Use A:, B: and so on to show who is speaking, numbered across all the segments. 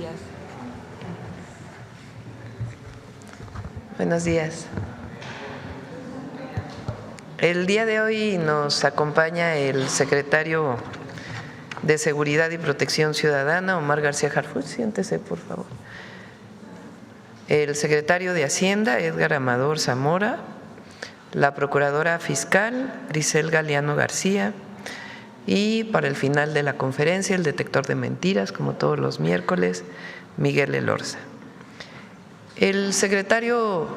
A: días. Buenos días. El día de hoy nos acompaña el secretario de Seguridad y Protección Ciudadana, Omar García Harfuch. Siéntese, por favor. El secretario de Hacienda, Edgar Amador Zamora, la procuradora fiscal, Grisel Galeano García, y para el final de la conferencia, el detector de mentiras, como todos los miércoles, Miguel Elorza. El secretario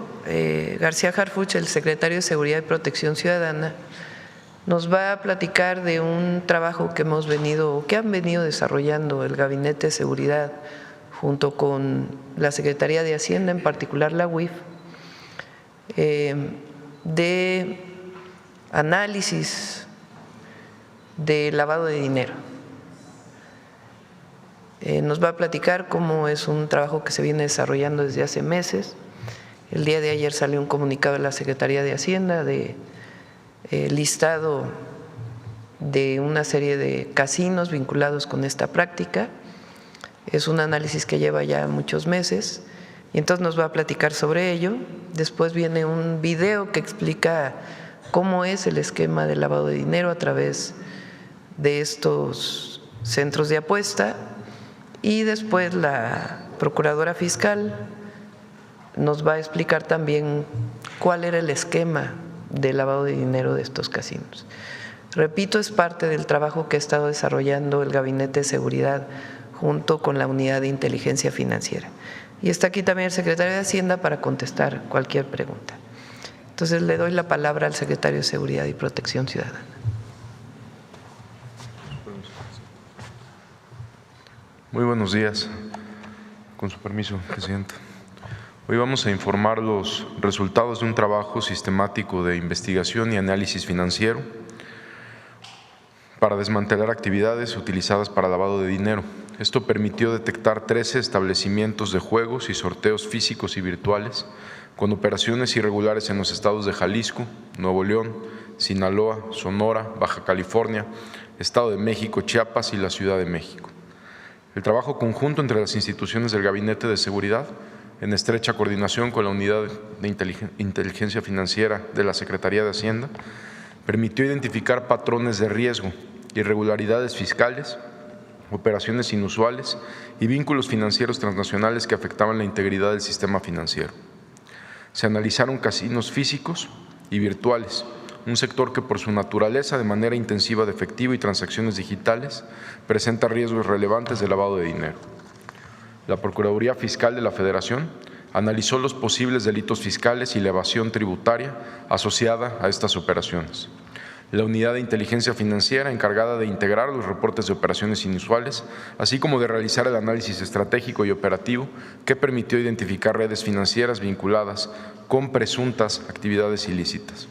A: García Harfuch, el secretario de Seguridad y Protección Ciudadana, nos va a platicar de un trabajo que han venido desarrollando el Gabinete de Seguridad junto con la Secretaría de Hacienda, en particular la UIF, de análisis de lavado de dinero. Nos va a platicar cómo es un trabajo que se viene desarrollando desde hace meses. El día de ayer salió un comunicado de la Secretaría de Hacienda de listado de una serie de casinos vinculados con esta práctica. Es un análisis que lleva ya muchos meses y entonces nos va a platicar sobre ello. Después viene un video que explica cómo es el esquema de lavado de dinero a través de estos centros de apuesta, y después la procuradora fiscal nos va a explicar también cuál era el esquema de lavado de dinero de estos casinos. Repito, es parte del trabajo que ha estado desarrollando el Gabinete de Seguridad junto con la Unidad de Inteligencia Financiera. Y está aquí también el secretario de Hacienda para contestar cualquier pregunta. Entonces le doy la palabra al secretario de Seguridad y Protección Ciudadana.
B: Muy buenos días. Con su permiso, presidenta. Hoy vamos a informar los resultados de un trabajo sistemático de investigación y análisis financiero para desmantelar actividades utilizadas para lavado de dinero. Esto permitió detectar 13 establecimientos de juegos y sorteos físicos y virtuales con operaciones irregulares en los estados de Jalisco, Nuevo León, Sinaloa, Sonora, Baja California, Estado de México, Chiapas y la Ciudad de México. El trabajo conjunto entre las instituciones del Gabinete de Seguridad, en estrecha coordinación con la Unidad de Inteligencia Financiera de la Secretaría de Hacienda, permitió identificar patrones de riesgo, irregularidades fiscales, operaciones inusuales y vínculos financieros transnacionales que afectaban la integridad del sistema financiero. Se analizaron casinos físicos y virtuales, un sector que por su naturaleza de manera intensiva de efectivo y transacciones digitales presenta riesgos relevantes de lavado de dinero. La Procuraduría Fiscal de la Federación analizó los posibles delitos fiscales y la evasión tributaria asociada a estas operaciones. La Unidad de Inteligencia Financiera, encargada de integrar los reportes de operaciones inusuales, así como de realizar el análisis estratégico y operativo que permitió identificar redes financieras vinculadas con presuntas actividades ilícitas.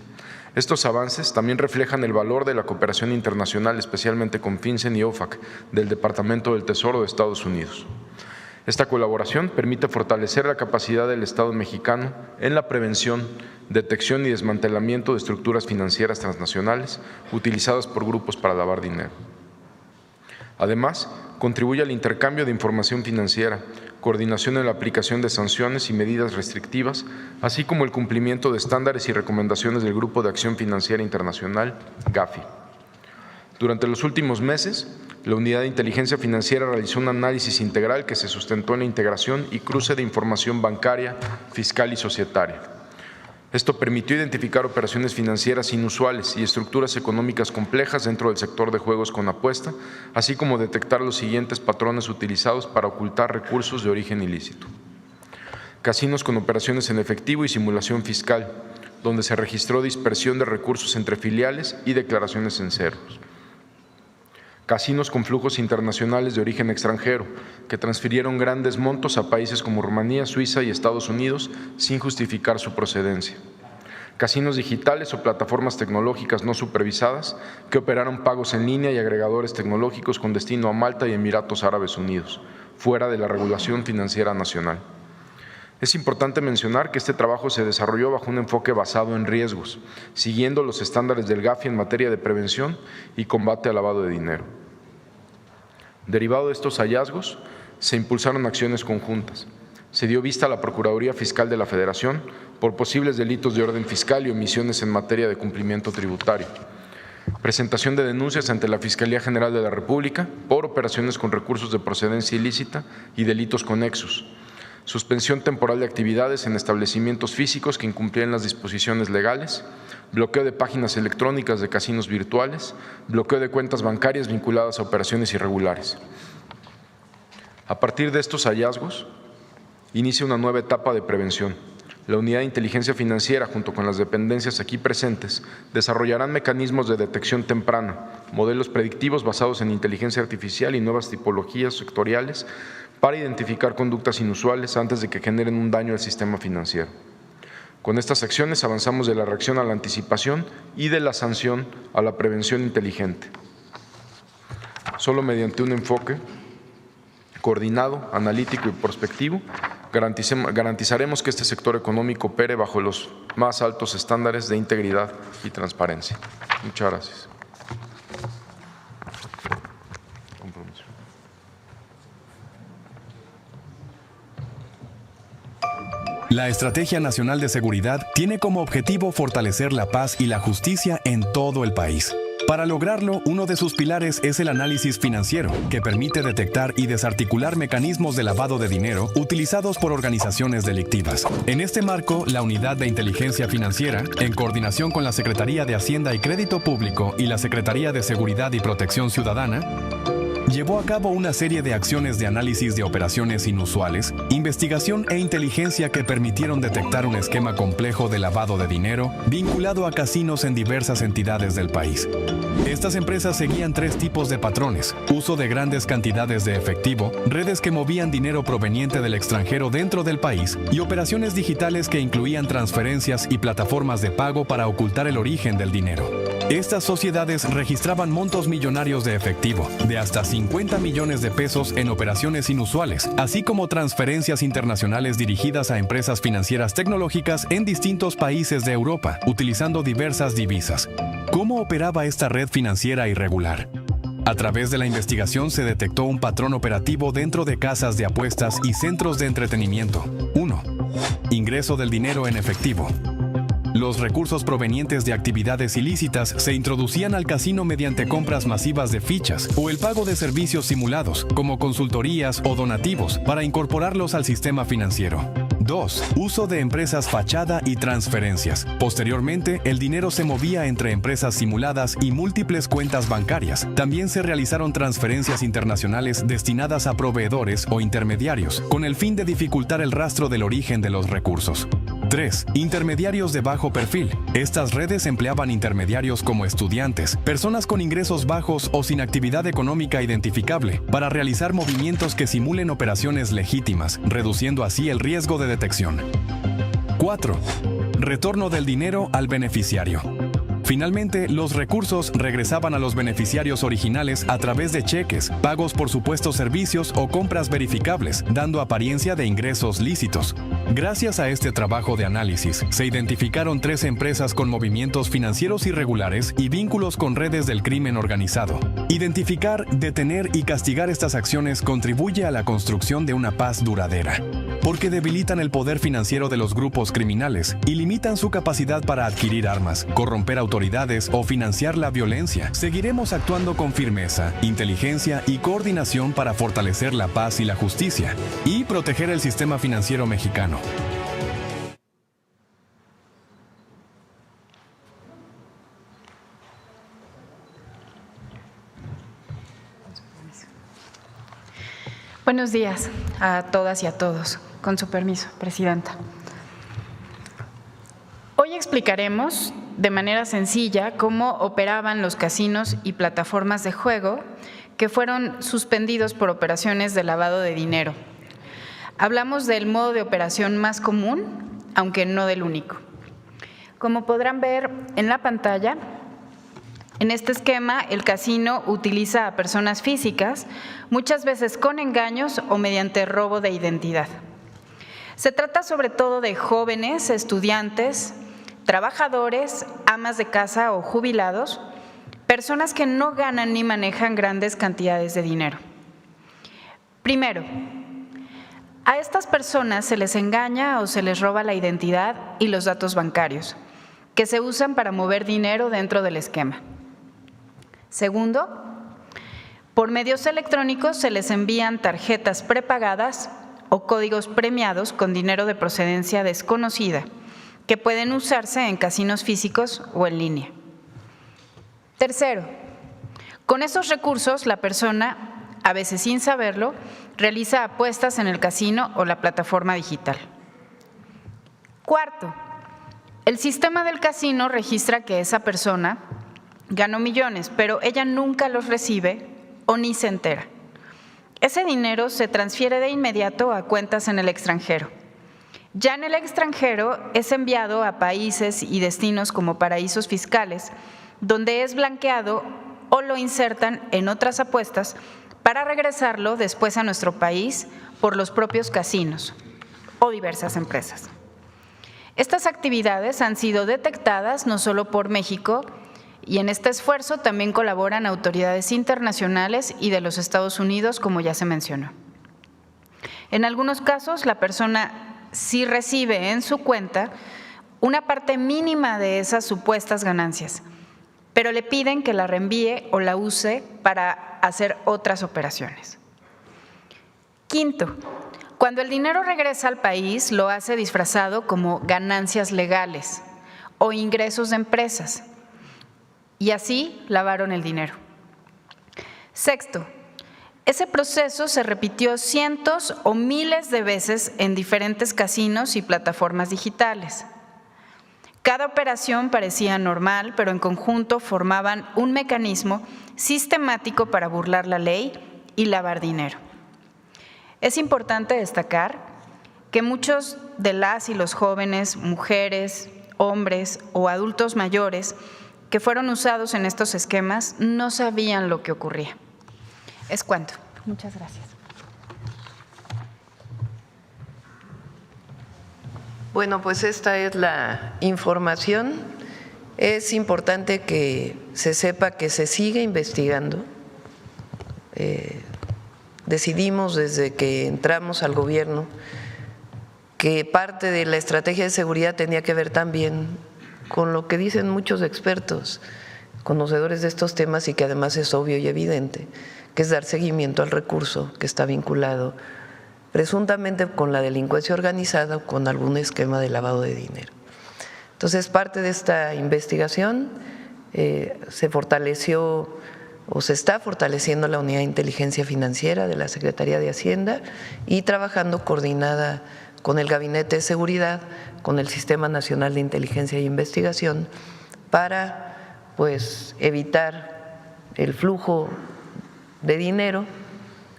B: Estos avances también reflejan el valor de la cooperación internacional, especialmente con FinCEN y OFAC del Departamento del Tesoro de Estados Unidos. Esta colaboración permite fortalecer la capacidad del Estado mexicano en la prevención, detección y desmantelamiento de estructuras financieras transnacionales utilizadas por grupos para lavar dinero. Además, contribuye al intercambio de información financiera, coordinación en la aplicación de sanciones y medidas restrictivas, así como el cumplimiento de estándares y recomendaciones del Grupo de Acción Financiera Internacional, GAFI. Durante los últimos meses, la Unidad de Inteligencia Financiera realizó un análisis integral que se sustentó en la integración y cruce de información bancaria, fiscal y societaria. Esto permitió identificar operaciones financieras inusuales y estructuras económicas complejas dentro del sector de juegos con apuesta, así como detectar los siguientes patrones utilizados para ocultar recursos de origen ilícito. Casinos con operaciones en efectivo y simulación fiscal, donde se registró dispersión de recursos entre filiales y declaraciones en ceros. Casinos con flujos internacionales de origen extranjero, que transfirieron grandes montos a países como Rumanía, Suiza y Estados Unidos sin justificar su procedencia. Casinos digitales o plataformas tecnológicas no supervisadas que operaron pagos en línea y agregadores tecnológicos con destino a Malta y Emiratos Árabes Unidos, fuera de la regulación financiera nacional. Es importante mencionar que este trabajo se desarrolló bajo un enfoque basado en riesgos, siguiendo los estándares del GAFI en materia de prevención y combate al lavado de dinero. Derivado de estos hallazgos, se impulsaron acciones conjuntas. Se dio vista a la Procuraduría Fiscal de la Federación por posibles delitos de orden fiscal y omisiones en materia de cumplimiento tributario. Presentación de denuncias ante la Fiscalía General de la República por operaciones con recursos de procedencia ilícita y delitos conexos. Suspensión temporal de actividades en establecimientos físicos que incumplían las disposiciones legales, bloqueo de páginas electrónicas de casinos virtuales, bloqueo de cuentas bancarias vinculadas a operaciones irregulares. A partir de estos hallazgos, inicia una nueva etapa de prevención. La Unidad de Inteligencia Financiera, junto con las dependencias aquí presentes, desarrollarán mecanismos de detección temprana, modelos predictivos basados en inteligencia artificial y nuevas tipologías sectoriales para identificar conductas inusuales antes de que generen un daño al sistema financiero. Con estas acciones avanzamos de la reacción a la anticipación y de la sanción a la prevención inteligente. Solo mediante un enfoque coordinado, analítico y prospectivo, garantizaremos que este sector económico opere bajo los más altos estándares de integridad y transparencia. Muchas gracias.
C: La Estrategia Nacional de Seguridad tiene como objetivo fortalecer la paz y la justicia en todo el país. Para lograrlo, uno de sus pilares es el análisis financiero, que permite detectar y desarticular mecanismos de lavado de dinero utilizados por organizaciones delictivas. En este marco, la Unidad de Inteligencia Financiera, en coordinación con la Secretaría de Hacienda y Crédito Público y la Secretaría de Seguridad y Protección Ciudadana, llevó a cabo una serie de acciones de análisis de operaciones inusuales, investigación e inteligencia que permitieron detectar un esquema complejo de lavado de dinero vinculado a casinos en diversas entidades del país. Estas empresas seguían 3 tipos de patrones: uso de grandes cantidades de efectivo, redes que movían dinero proveniente del extranjero dentro del país y operaciones digitales que incluían transferencias y plataformas de pago para ocultar el origen del dinero. Estas sociedades registraban montos millonarios de efectivo, de hasta 50 millones de pesos en operaciones inusuales, así como transferencias internacionales dirigidas a empresas financieras tecnológicas en distintos países de Europa, utilizando diversas divisas. ¿Cómo operaba esta red financiera irregular? A través de la investigación se detectó un patrón operativo dentro de casas de apuestas y centros de entretenimiento. 1. Ingreso del dinero en efectivo. Los recursos provenientes de actividades ilícitas se introducían al casino mediante compras masivas de fichas o el pago de servicios simulados, como consultorías o donativos, para incorporarlos al sistema financiero. 2. Uso de empresas fachada y transferencias. Posteriormente, el dinero se movía entre empresas simuladas y múltiples cuentas bancarias. También se realizaron transferencias internacionales destinadas a proveedores o intermediarios, con el fin de dificultar el rastro del origen de los recursos. 3. Intermediarios de bajo perfil. Estas redes empleaban intermediarios como estudiantes, personas con ingresos bajos o sin actividad económica identificable, para realizar movimientos que simulen operaciones legítimas, reduciendo así el riesgo de detección. 4. Retorno del dinero al beneficiario. Finalmente, los recursos regresaban a los beneficiarios originales a través de cheques, pagos por supuestos servicios o compras verificables, dando apariencia de ingresos lícitos. Gracias a este trabajo de análisis, se identificaron 3 empresas con movimientos financieros irregulares y vínculos con redes del crimen organizado. Identificar, detener y castigar estas acciones contribuye a la construcción de una paz duradera, porque debilitan el poder financiero de los grupos criminales y limitan su capacidad para adquirir armas, corromper autoridades o financiar la violencia. Seguiremos actuando con firmeza, inteligencia y coordinación para fortalecer la paz y la justicia y proteger el sistema financiero mexicano.
D: Buenos días a todas y a todos. Con su permiso, Presidenta. Hoy explicaremos de manera sencilla cómo operaban los casinos y plataformas de juego que fueron suspendidos por operaciones de lavado de dinero. Hablamos del modo de operación más común, aunque no del único. Como podrán ver en la pantalla, en este esquema, el casino utiliza a personas físicas, muchas veces con engaños o mediante robo de identidad. Se trata sobre todo de jóvenes, estudiantes, trabajadores, amas de casa o jubilados, personas que no ganan ni manejan grandes cantidades de dinero. Primero, A estas personas se les engaña o se les roba la identidad y los datos bancarios, que se usan para mover dinero dentro del esquema. Segundo, por medios electrónicos se les envían tarjetas prepagadas o códigos premiados con dinero de procedencia desconocida, que pueden usarse en casinos físicos o en línea. Tercero, con esos recursos la persona, a veces sin saberlo, realiza apuestas en el casino o la plataforma digital. Cuarto, el sistema del casino registra que esa persona ganó millones, pero ella nunca los recibe o ni se entera. Ese dinero se transfiere de inmediato a cuentas en el extranjero. Ya en el extranjero es enviado a países y destinos como paraísos fiscales, donde es blanqueado o lo insertan en otras apuestas para regresarlo después a nuestro país por los propios casinos o diversas empresas. Estas actividades han sido detectadas no solo por México, y en este esfuerzo también colaboran autoridades internacionales y de los Estados Unidos, como ya se mencionó. En algunos casos, la persona sí recibe en su cuenta una parte mínima de esas supuestas ganancias, pero le piden que la reenvíe o la use para hacer otras operaciones. Quinto, cuando el dinero regresa al país, lo hace disfrazado como ganancias legales o ingresos de empresas, y así lavaron el dinero. Sexto, ese proceso se repitió cientos o miles de veces en diferentes casinos y plataformas digitales. Cada operación parecía normal, pero en conjunto formaban un mecanismo sistemático para burlar la ley y lavar dinero. Es importante destacar que muchos de las y los jóvenes, mujeres, hombres o adultos mayores que fueron usados en estos esquemas no sabían lo que ocurría. Es cuanto. Muchas gracias.
A: Bueno, pues esta es la información. Es importante que se sepa que se sigue investigando. Decidimos desde que entramos al gobierno que parte de la estrategia de seguridad tenía que ver también con lo que dicen muchos expertos, conocedores de estos temas y que además es obvio y evidente, que es dar seguimiento al recurso que está vinculado presuntamente con la delincuencia organizada o con algún esquema de lavado de dinero. Entonces, parte de esta investigación se fortaleció o se está fortaleciendo la Unidad de Inteligencia Financiera de la Secretaría de Hacienda y trabajando coordinada con el Gabinete de Seguridad, con el Sistema Nacional de Inteligencia e Investigación, para pues evitar el flujo de dinero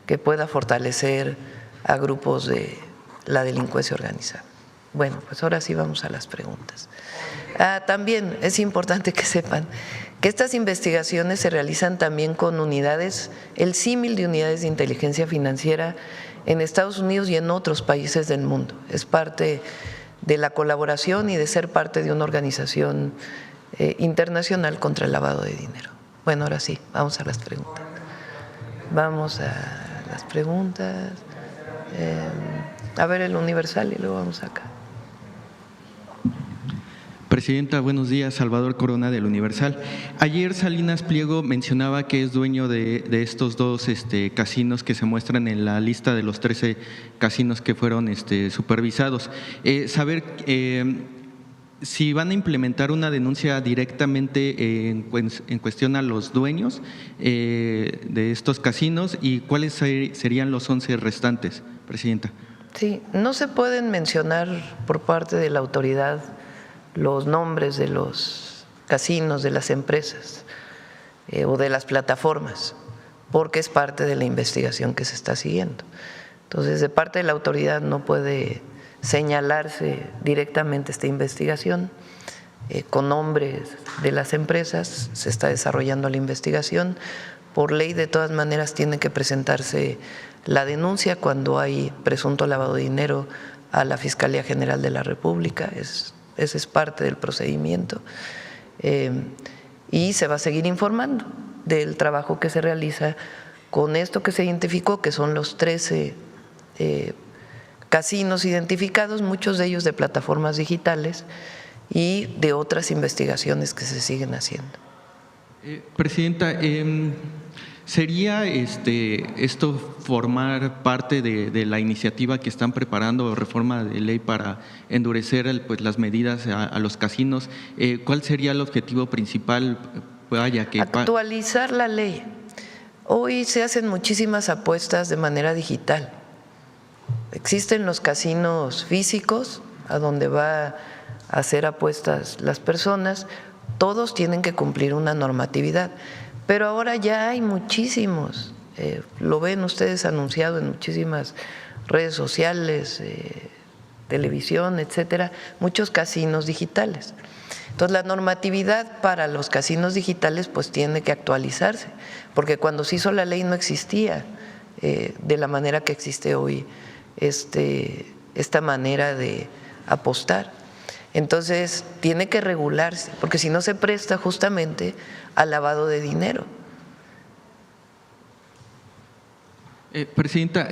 A: que pueda fortalecer a grupos de la delincuencia organizada. Bueno, pues ahora sí vamos a las preguntas. También es importante que sepan que estas investigaciones se realizan también con unidades, el símil de unidades de inteligencia financiera en Estados Unidos y en otros países del mundo. Es parte de la colaboración y de ser parte de una organización internacional contra el lavado de dinero. Bueno, ahora sí, vamos a las preguntas. Vamos a las preguntas. A ver el Universal y luego vamos acá.
E: Presidenta, buenos días. Salvador Corona del Universal. Ayer Salinas Pliego mencionaba que es dueño de estos dos casinos que se muestran en la lista de los 13 casinos que fueron supervisados. Saber si van a implementar una denuncia directamente en cuestión a los dueños de estos casinos y cuáles serían los 11 restantes, Presidenta.
A: Sí, no se pueden mencionar por parte de la autoridad los nombres de los casinos, de las empresas o de las plataformas, porque es parte de la investigación que se está siguiendo. Entonces, de parte de la autoridad no puede señalarse directamente esta investigación con nombres de las empresas, se está desarrollando la investigación. Por ley, de todas maneras, tiene que presentarse la denuncia cuando hay presunto lavado de dinero a la Fiscalía General de la República. Ese es parte del procedimiento y se va a seguir informando del trabajo que se realiza con esto que se identificó, que son los 13 casinos identificados, muchos de ellos de plataformas digitales y de otras investigaciones que se siguen haciendo.
E: Presidenta, ¿sería esto formar parte de la iniciativa que están preparando, reforma de ley para endurecer pues, las medidas a los casinos? ¿Cuál sería el objetivo principal?
A: Actualizar la ley. Hoy se hacen muchísimas apuestas de manera digital. Existen los casinos físicos, a donde va a hacer apuestas las personas, todos tienen que cumplir una normatividad, pero ahora ya hay muchísimos, lo ven ustedes anunciado en muchísimas redes sociales, televisión, etcétera, muchos casinos digitales. Entonces, la normatividad para los casinos digitales pues tiene que actualizarse, porque cuando se hizo la ley no existía de la manera que existe hoy esta manera de apostar. Entonces, tiene que regularse, porque si no se presta justamente al lavado de dinero.
E: Presidenta,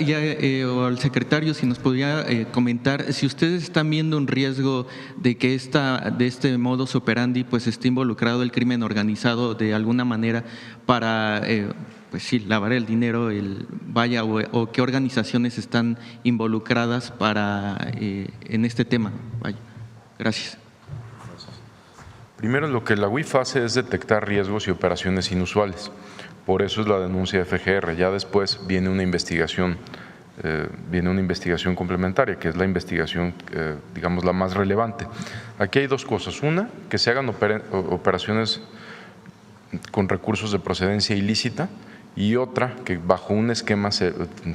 E: o al secretario, si nos podría comentar si ustedes están viendo un riesgo de que de este modus operandi pues esté involucrado el crimen organizado de alguna manera para pues sí, lavar el dinero, o qué organizaciones están involucradas en este tema. Vaya. Gracias.
B: Primero, lo que la UIF hace es detectar riesgos y operaciones inusuales. Por eso es la denuncia de FGR. Ya después viene una investigación complementaria, que es la investigación, digamos, la más relevante. Aquí hay dos cosas. Una, que se hagan operaciones con recursos de procedencia ilícita, y otra, que bajo un esquema se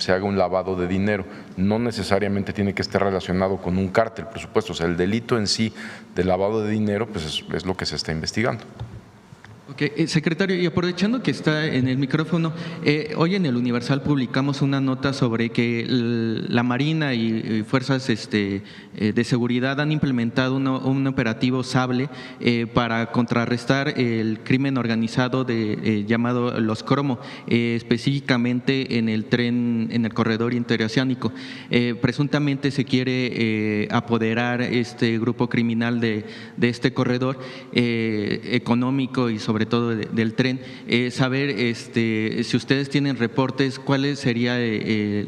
B: haga un lavado de dinero. No necesariamente tiene que estar relacionado con un cártel, por supuesto. O sea, el delito en sí de lavado de dinero pues es lo que se está investigando.
E: Okay. Secretario, y aprovechando que está en el micrófono, hoy en el Universal publicamos una nota sobre que la Marina y fuerzas de seguridad han implementado un operativo Sable para contrarrestar el crimen organizado llamado Los Cromo, específicamente en el tren, en el corredor interoceánico. Presuntamente se quiere apoderar este grupo criminal de este corredor económico y sobre todo del tren, saber si ustedes tienen reportes, cuáles serían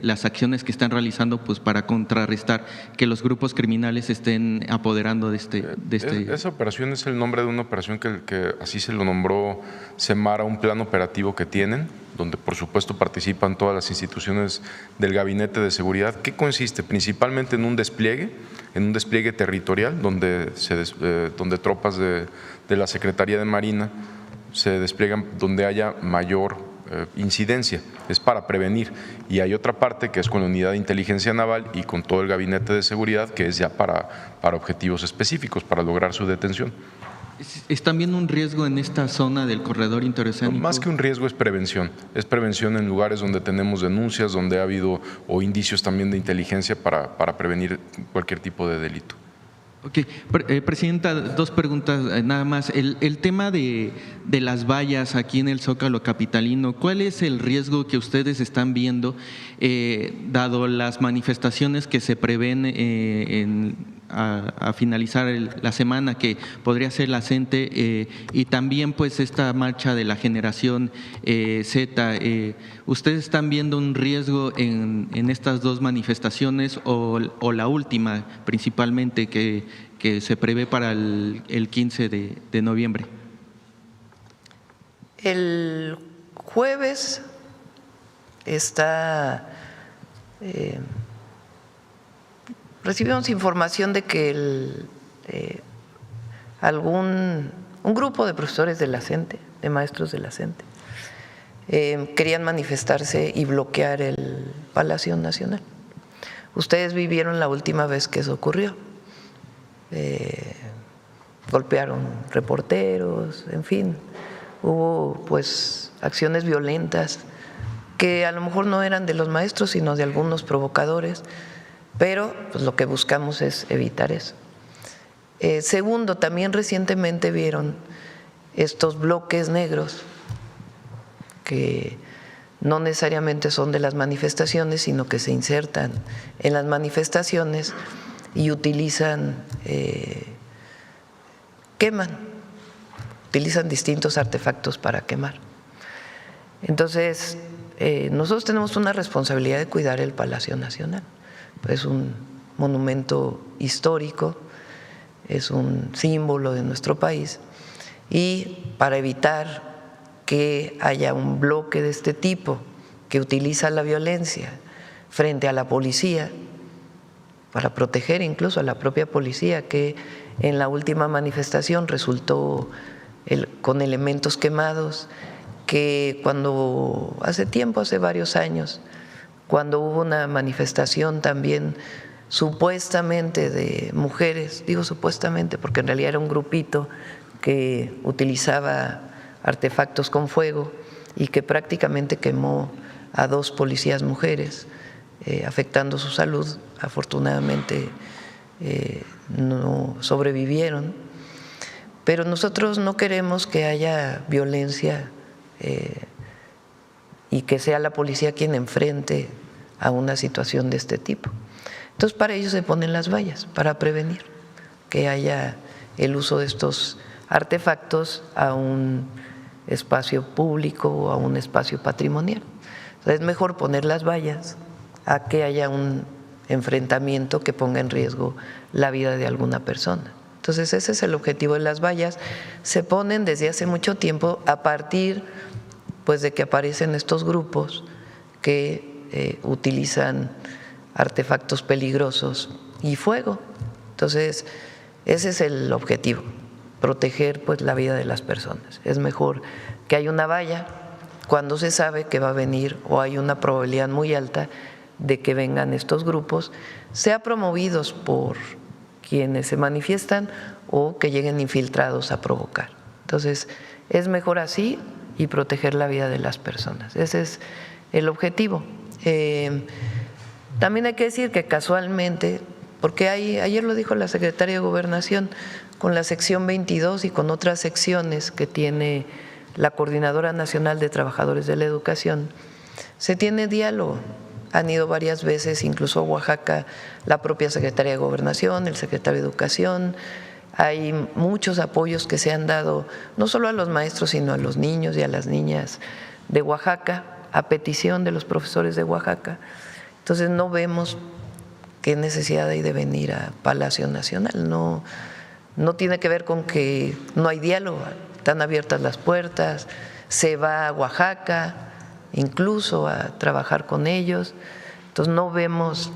E: las acciones que están realizando pues para contrarrestar que los grupos criminales estén apoderando de este.
B: Esa operación es el nombre de una operación que así se lo nombró Semara, un plan operativo que tienen, donde por supuesto participan todas las instituciones del Gabinete de Seguridad, que consiste principalmente en un despliegue territorial, donde tropas de la Secretaría de Marina se despliegan donde haya mayor incidencia, es para prevenir. Y hay otra parte que es con la Unidad de Inteligencia Naval y con todo el Gabinete de Seguridad, que es ya para objetivos específicos, para lograr su detención.
E: ¿Es también un riesgo en esta zona del corredor interoceánico?
B: No, más que un riesgo es prevención en lugares donde tenemos denuncias, donde ha habido o indicios también de inteligencia para prevenir cualquier tipo de delito.
E: Ok, Presidenta, dos preguntas nada más. El tema de las vallas aquí en el Zócalo capitalino, ¿cuál es el riesgo que ustedes están viendo, dado las manifestaciones que se prevén a finalizar la semana, que podría ser la CENTE, y también pues esta marcha de la generación Z? ¿Ustedes están viendo un riesgo en estas dos manifestaciones o la última principalmente que se prevé para el 15 de noviembre?
A: El jueves recibimos información de que un grupo de profesores de la CENTE, de maestros de la CENTE, querían manifestarse y bloquear el Palacio Nacional. Ustedes vivieron la última vez que eso ocurrió. Golpearon reporteros, en fin, hubo pues acciones violentas que a lo mejor no eran de los maestros, sino de algunos provocadores, pero pues lo que buscamos es evitar eso. Segundo, también recientemente vieron estos bloques negros que no necesariamente son de las manifestaciones, sino que se insertan en las manifestaciones y utilizan, utilizan distintos artefactos para quemar. Entonces, nosotros tenemos una responsabilidad de cuidar el Palacio Nacional. Es un monumento histórico, es un símbolo de nuestro país, y para evitar que haya un bloque de este tipo que utiliza la violencia frente a la policía, para proteger incluso a la propia policía, que en la última manifestación resultó con elementos quemados, que cuando hace varios años, cuando hubo una manifestación también supuestamente de mujeres, digo supuestamente porque en realidad era un grupito que utilizaba artefactos con fuego y que prácticamente quemó a 2 policías mujeres, afectando su salud. Afortunadamente no sobrevivieron, pero nosotros no queremos que haya violencia y que sea la policía quien enfrente a una situación de este tipo. Entonces, para ello se ponen las vallas, para prevenir que haya el uso de estos artefactos a un espacio público o a un espacio patrimonial. Entonces, es mejor poner las vallas a que haya un enfrentamiento que ponga en riesgo la vida de alguna persona. Entonces, ese es el objetivo de las vallas. Se ponen desde hace mucho tiempo a partir pues de que aparecen estos grupos que utilizan artefactos peligrosos y fuego. Entonces, ese es el objetivo, proteger pues la vida de las personas. Es mejor que haya una valla cuando se sabe que va a venir o hay una probabilidad muy alta de que vengan estos grupos, sea promovidos por quienes se manifiestan o que lleguen infiltrados a provocar. Entonces, es mejor así y proteger la vida de las personas. Ese es el objetivo. También hay que decir que casualmente, porque ayer lo dijo la secretaria de Gobernación, con la sección 22 y con otras secciones que tiene la Coordinadora Nacional de Trabajadores de la Educación, se tiene diálogo. Han ido varias veces, incluso a Oaxaca, la propia Secretaría de Gobernación, el secretario de Educación. Hay muchos apoyos que se han dado, no solo a los maestros, sino a los niños y a las niñas de Oaxaca, a petición de los profesores de Oaxaca. Entonces, no vemos qué necesidad hay de venir a Palacio Nacional. No tiene que ver con que no hay diálogo, están abiertas las puertas, se va a Oaxaca, incluso a trabajar con ellos. Entonces, no vemos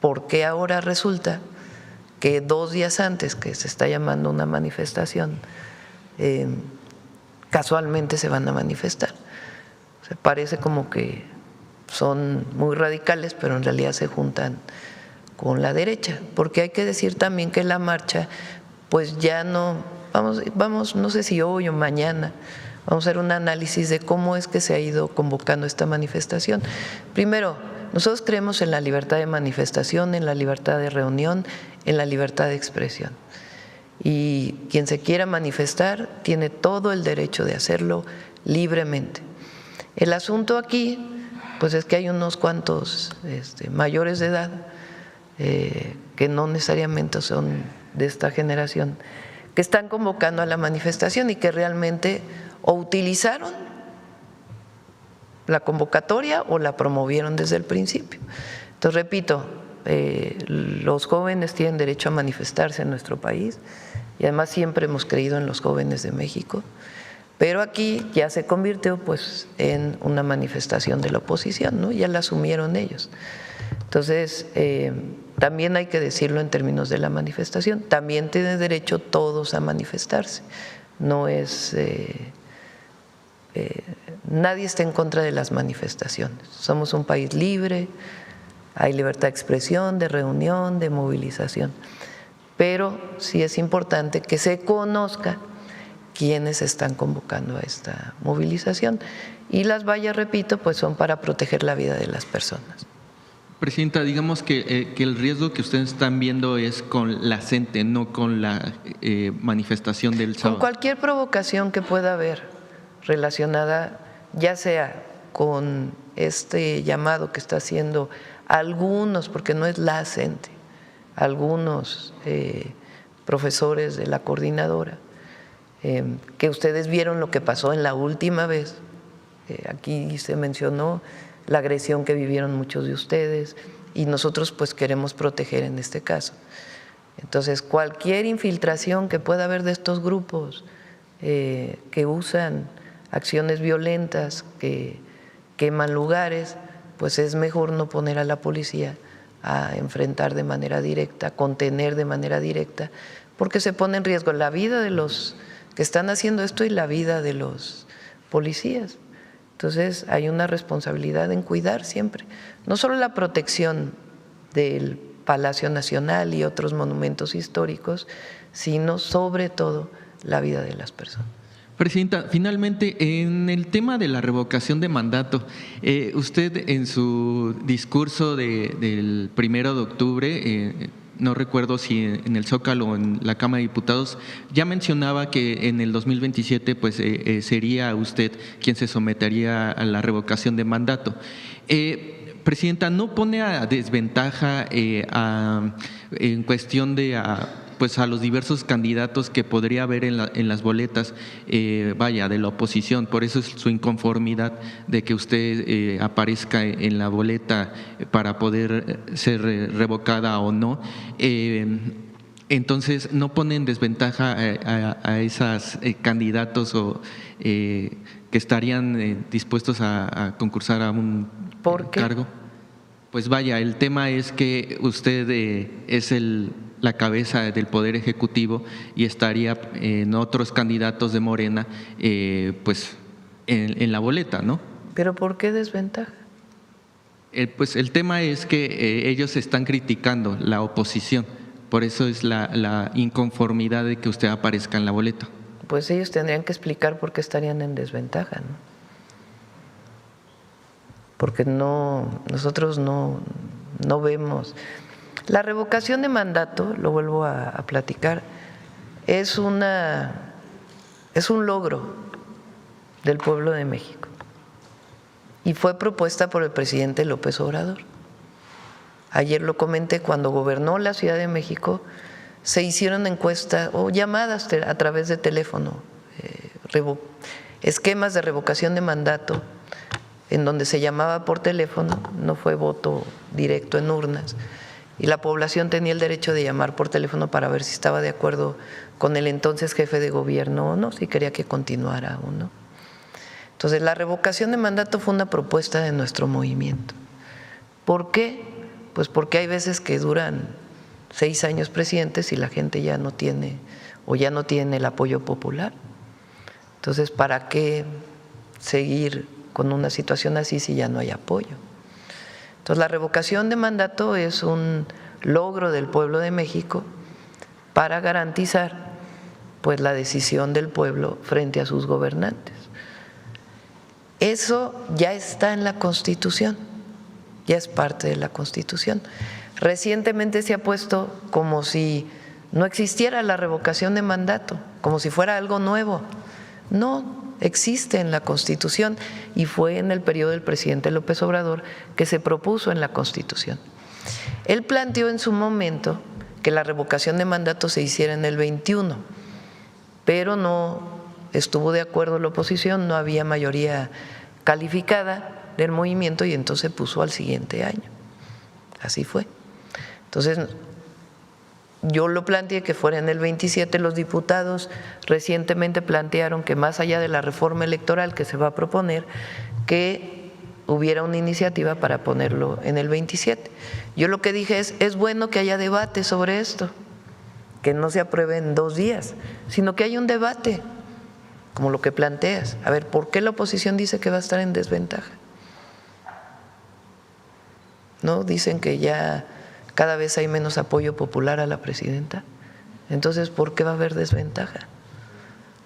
A: por qué ahora resulta que 2 días antes que se está llamando una manifestación, casualmente se van a manifestar. O sea, parece como que son muy radicales, pero en realidad se juntan con la derecha, porque hay que decir también que la marcha, pues ya no, vamos, no sé si hoy o mañana, vamos a hacer un análisis de cómo es que se ha ido convocando esta manifestación. Primero, nosotros creemos en la libertad de manifestación, en la libertad de reunión, en la libertad de expresión. Y quien se quiera manifestar tiene todo el derecho de hacerlo libremente. El asunto aquí, pues es que hay unos cuantos mayores de edad que no necesariamente son de esta generación, que están convocando a la manifestación y que realmente o utilizaron la convocatoria o la promovieron desde el principio. Entonces, repito, los jóvenes tienen derecho a manifestarse en nuestro país y además siempre hemos creído en los jóvenes de México, pero aquí ya se convirtió pues en una manifestación de la oposición, ¿no? Ya la asumieron ellos. Entonces, también hay que decirlo en términos de la manifestación, también tienen derecho todos a manifestarse, no es… nadie está en contra de las manifestaciones, somos un país libre, hay libertad de expresión, de reunión, de movilización, pero sí es importante que se conozca quiénes están convocando a esta movilización y las vallas, repito, pues son para proteger la vida de las personas.
E: Presidenta, digamos que el riesgo que ustedes están viendo es con la CENTE, no con la manifestación del sábado.
A: Con cualquier provocación que pueda haber relacionada ya sea con este llamado que está haciendo algunos, porque no es la CENTE, algunos profesores de la coordinadora, que ustedes vieron lo que pasó en la última vez. Aquí se mencionó la agresión que vivieron muchos de ustedes y nosotros pues queremos proteger en este caso. Entonces, cualquier infiltración que pueda haber de estos grupos que usan acciones violentas, que queman lugares, pues es mejor no poner a la policía a enfrentar de manera directa, contener de manera directa, porque se pone en riesgo la vida de los que están haciendo esto y la vida de los policías. Entonces hay una responsabilidad en cuidar siempre, no solo la protección del Palacio Nacional y otros monumentos históricos, sino sobre todo la vida de las personas.
E: Presidenta, finalmente, en el tema de la revocación de mandato, usted en su discurso del 1 de octubre, no recuerdo si en el Zócalo o en la Cámara de Diputados, ya mencionaba que en el 2027 pues, sería usted quien se sometería a la revocación de mandato. Presidenta, ¿no pone a desventaja en cuestión de pues a los diversos candidatos que podría haber en las boletas, de la oposición? Por eso es su inconformidad de que usted aparezca en la boleta para poder ser revocada o no. Entonces, ¿no pone en desventaja a esos candidatos que estarían dispuestos a concursar a un cargo? Pues el tema es que usted es la cabeza del Poder Ejecutivo y estaría en otros candidatos de Morena, pues en la boleta, ¿no?
A: ¿Pero por qué desventaja?
E: Pues el tema es que ellos están criticando, la oposición, por eso es la inconformidad de que usted aparezca en la boleta.
A: Pues ellos tendrían que explicar por qué estarían en desventaja, ¿no? Porque nosotros no vemos. La revocación de mandato, lo vuelvo a platicar, es un logro del pueblo de México y fue propuesta por el presidente López Obrador. Ayer lo comenté, cuando gobernó la Ciudad de México se hicieron encuestas o llamadas a través de teléfono, esquemas de revocación de mandato en donde se llamaba por teléfono, no fue voto directo en urnas, y la población tenía el derecho de llamar por teléfono para ver si estaba de acuerdo con el entonces jefe de gobierno o no, si quería que continuara o no. Entonces, la revocación de mandato fue una propuesta de nuestro movimiento. ¿Por qué? Pues porque hay veces que duran 6 años presidentes y la gente ya no tiene el apoyo popular. Entonces, ¿para qué seguir con una situación así si ya no hay apoyo? Entonces, la revocación de mandato es un logro del pueblo de México para garantizar pues la decisión del pueblo frente a sus gobernantes. Eso ya está en la Constitución, ya es parte de la Constitución. Recientemente se ha puesto como si no existiera la revocación de mandato, como si fuera algo nuevo. No, existe en la Constitución y fue en el periodo del presidente López Obrador que se propuso en la Constitución. Él planteó en su momento que la revocación de mandato se hiciera en el 21, pero no estuvo de acuerdo la oposición, no había mayoría calificada del movimiento y entonces puso al siguiente año. Así fue. Entonces, yo lo planteé que fuera en el 27, los diputados recientemente plantearon que más allá de la reforma electoral que se va a proponer, que hubiera una iniciativa para ponerlo en el 27. Yo lo que dije es bueno que haya debate sobre esto, que no se apruebe en 2 días, sino que haya un debate, como lo que planteas. A ver, ¿por qué la oposición dice que va a estar en desventaja? ¿No? Dicen que ya cada vez hay menos apoyo popular a la presidenta. Entonces, ¿por qué va a haber desventaja?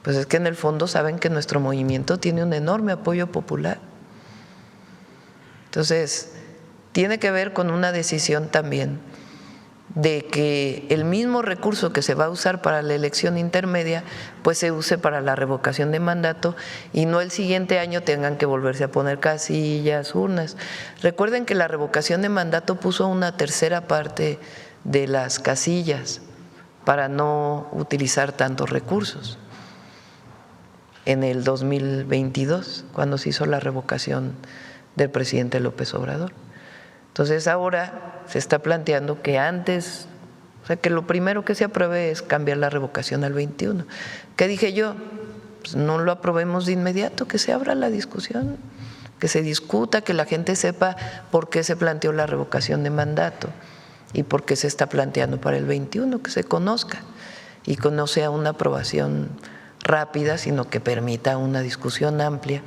A: Pues es que en el fondo saben que nuestro movimiento tiene un enorme apoyo popular. Entonces, tiene que ver con una decisión también de que el mismo recurso que se va a usar para la elección intermedia, pues se use para la revocación de mandato y no el siguiente año tengan que volverse a poner casillas, urnas. Recuerden que la revocación de mandato puso una tercera parte de las casillas para no utilizar tantos recursos en el 2022, cuando se hizo la revocación del presidente López Obrador. Entonces ahora se está planteando que antes, o sea, que lo primero que se apruebe es cambiar la revocación al 21. ¿Qué dije yo? Pues no lo aprobemos de inmediato, que se abra la discusión, que se discuta, que la gente sepa por qué se planteó la revocación de mandato y por qué se está planteando para el 21, que se conozca y que no sea una aprobación rápida, sino que permita una discusión amplia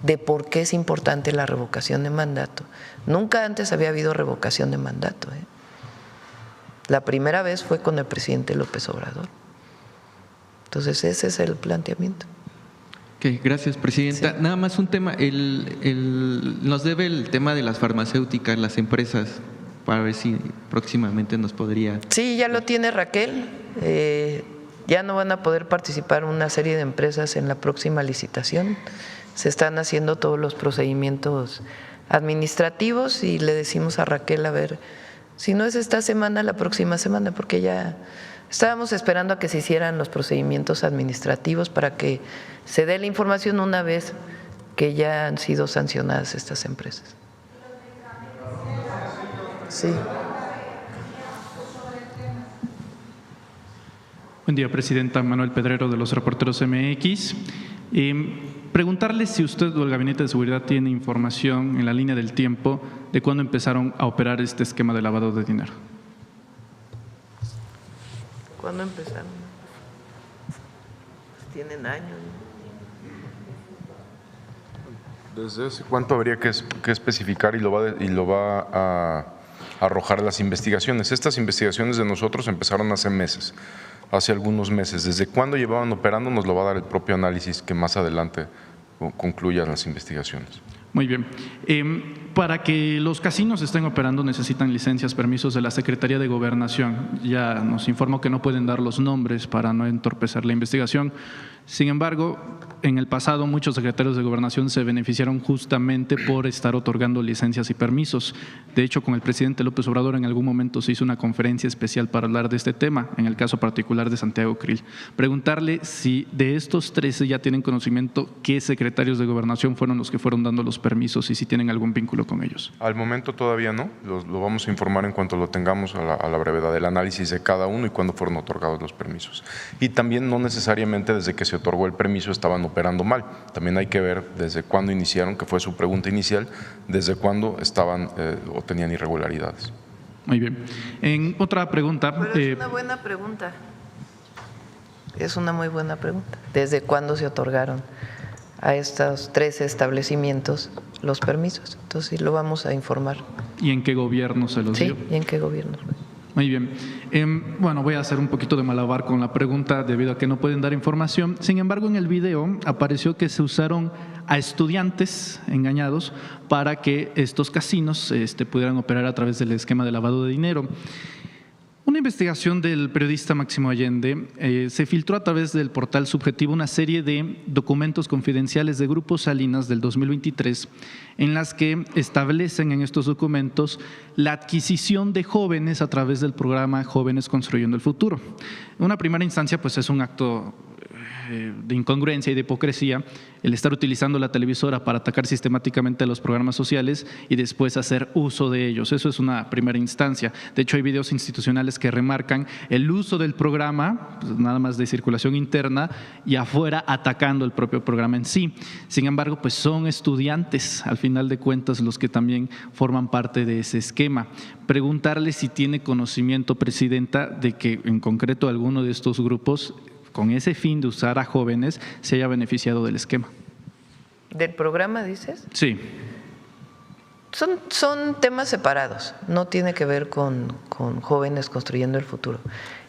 A: de por qué es importante la revocación de mandato. Nunca antes había habido revocación de mandato. La primera vez fue con el presidente López Obrador. Entonces ese es el planteamiento.
E: Okay, gracias, presidenta.
A: Sí.
E: Nada más un tema, nos debe el tema de las farmacéuticas, las empresas, para ver si próximamente nos podría…
A: Sí, ya lo tiene Raquel. Ya no van a poder participar una serie de empresas en la próxima licitación. Se están haciendo todos los procedimientos administrativos y le decimos a Raquel a ver si no es esta semana, la próxima semana, porque ya estábamos esperando a que se hicieran los procedimientos administrativos para que se dé la información una vez que ya han sido sancionadas estas empresas. Sí.
F: Buen día, presidenta. Manuel Pedrero, de los Reporteros MX. Preguntarle si usted o el Gabinete de Seguridad tiene información en la línea del tiempo de cuándo empezaron a operar este esquema de lavado de dinero.
A: ¿Cuándo empezaron? Pues tienen años, ¿no?
B: ¿Desde hace cuánto habría que especificar y lo va a arrojar las investigaciones? Estas investigaciones de nosotros empezaron hace meses, hace algunos meses. ¿Desde cuándo llevaban operando? Nos lo va a dar el propio análisis que más adelante concluyan las investigaciones.
F: Muy bien. Para que los casinos estén operando necesitan licencias, permisos de la Secretaría de Gobernación. Ya nos informó que no pueden dar los nombres para no entorpecer la investigación. Sin embargo, en el pasado muchos secretarios de Gobernación se beneficiaron justamente por estar otorgando licencias y permisos. De hecho, con el presidente López Obrador en algún momento se hizo una conferencia especial para hablar de este tema, en el caso particular de Santiago Krill. Preguntarle si de estos 13 ya tienen conocimiento qué secretarios de Gobernación fueron los que fueron dando los permisos y si tienen algún vínculo con ellos.
B: Al momento todavía no, lo vamos a informar en cuanto lo tengamos a la brevedad del análisis de cada uno y cuándo fueron otorgados los permisos. Y también no necesariamente desde que se otorgó el permiso estaban operando mal, también hay que ver desde cuándo iniciaron, que fue su pregunta inicial, desde cuándo estaban o tenían irregularidades.
F: Muy bien. En otra pregunta…
A: Pero es una buena pregunta. Es una muy buena pregunta. ¿Desde cuándo se otorgaron a estos 13 establecimientos los permisos? Entonces sí lo vamos a informar.
F: ¿Y en qué gobierno se los dio?
A: Sí, ¿y en qué gobierno?
F: Muy bien. Bueno, voy a hacer un poquito de malabar con la pregunta debido a que no pueden dar información. Sin embargo, en el video apareció que se usaron a estudiantes engañados para que estos casinos pudieran operar a través del esquema de lavado de dinero. Una investigación del periodista Máximo Allende se filtró a través del portal Subjetivo una serie de documentos confidenciales de Grupo Salinas del 2023 en las que establecen en estos documentos la adquisición de jóvenes a través del programa Jóvenes Construyendo el Futuro. En una primera instancia, pues es un acto de incongruencia y de hipocresía el estar utilizando la televisora para atacar sistemáticamente a los programas sociales y después hacer uso de ellos. Eso es una primera instancia. De hecho, hay videos institucionales que remarcan el uso del programa, pues nada más de circulación interna, y afuera atacando el propio programa en sí. Sin embargo, pues son estudiantes, al final de cuentas, los que también forman parte de ese esquema. Preguntarle si tiene conocimiento, presidenta, de que en concreto alguno de estos grupos, con ese fin de usar a jóvenes, se haya beneficiado del esquema.
A: ¿Del programa dices?
F: Sí.
A: Son temas separados, no tiene que ver con Jóvenes Construyendo el Futuro.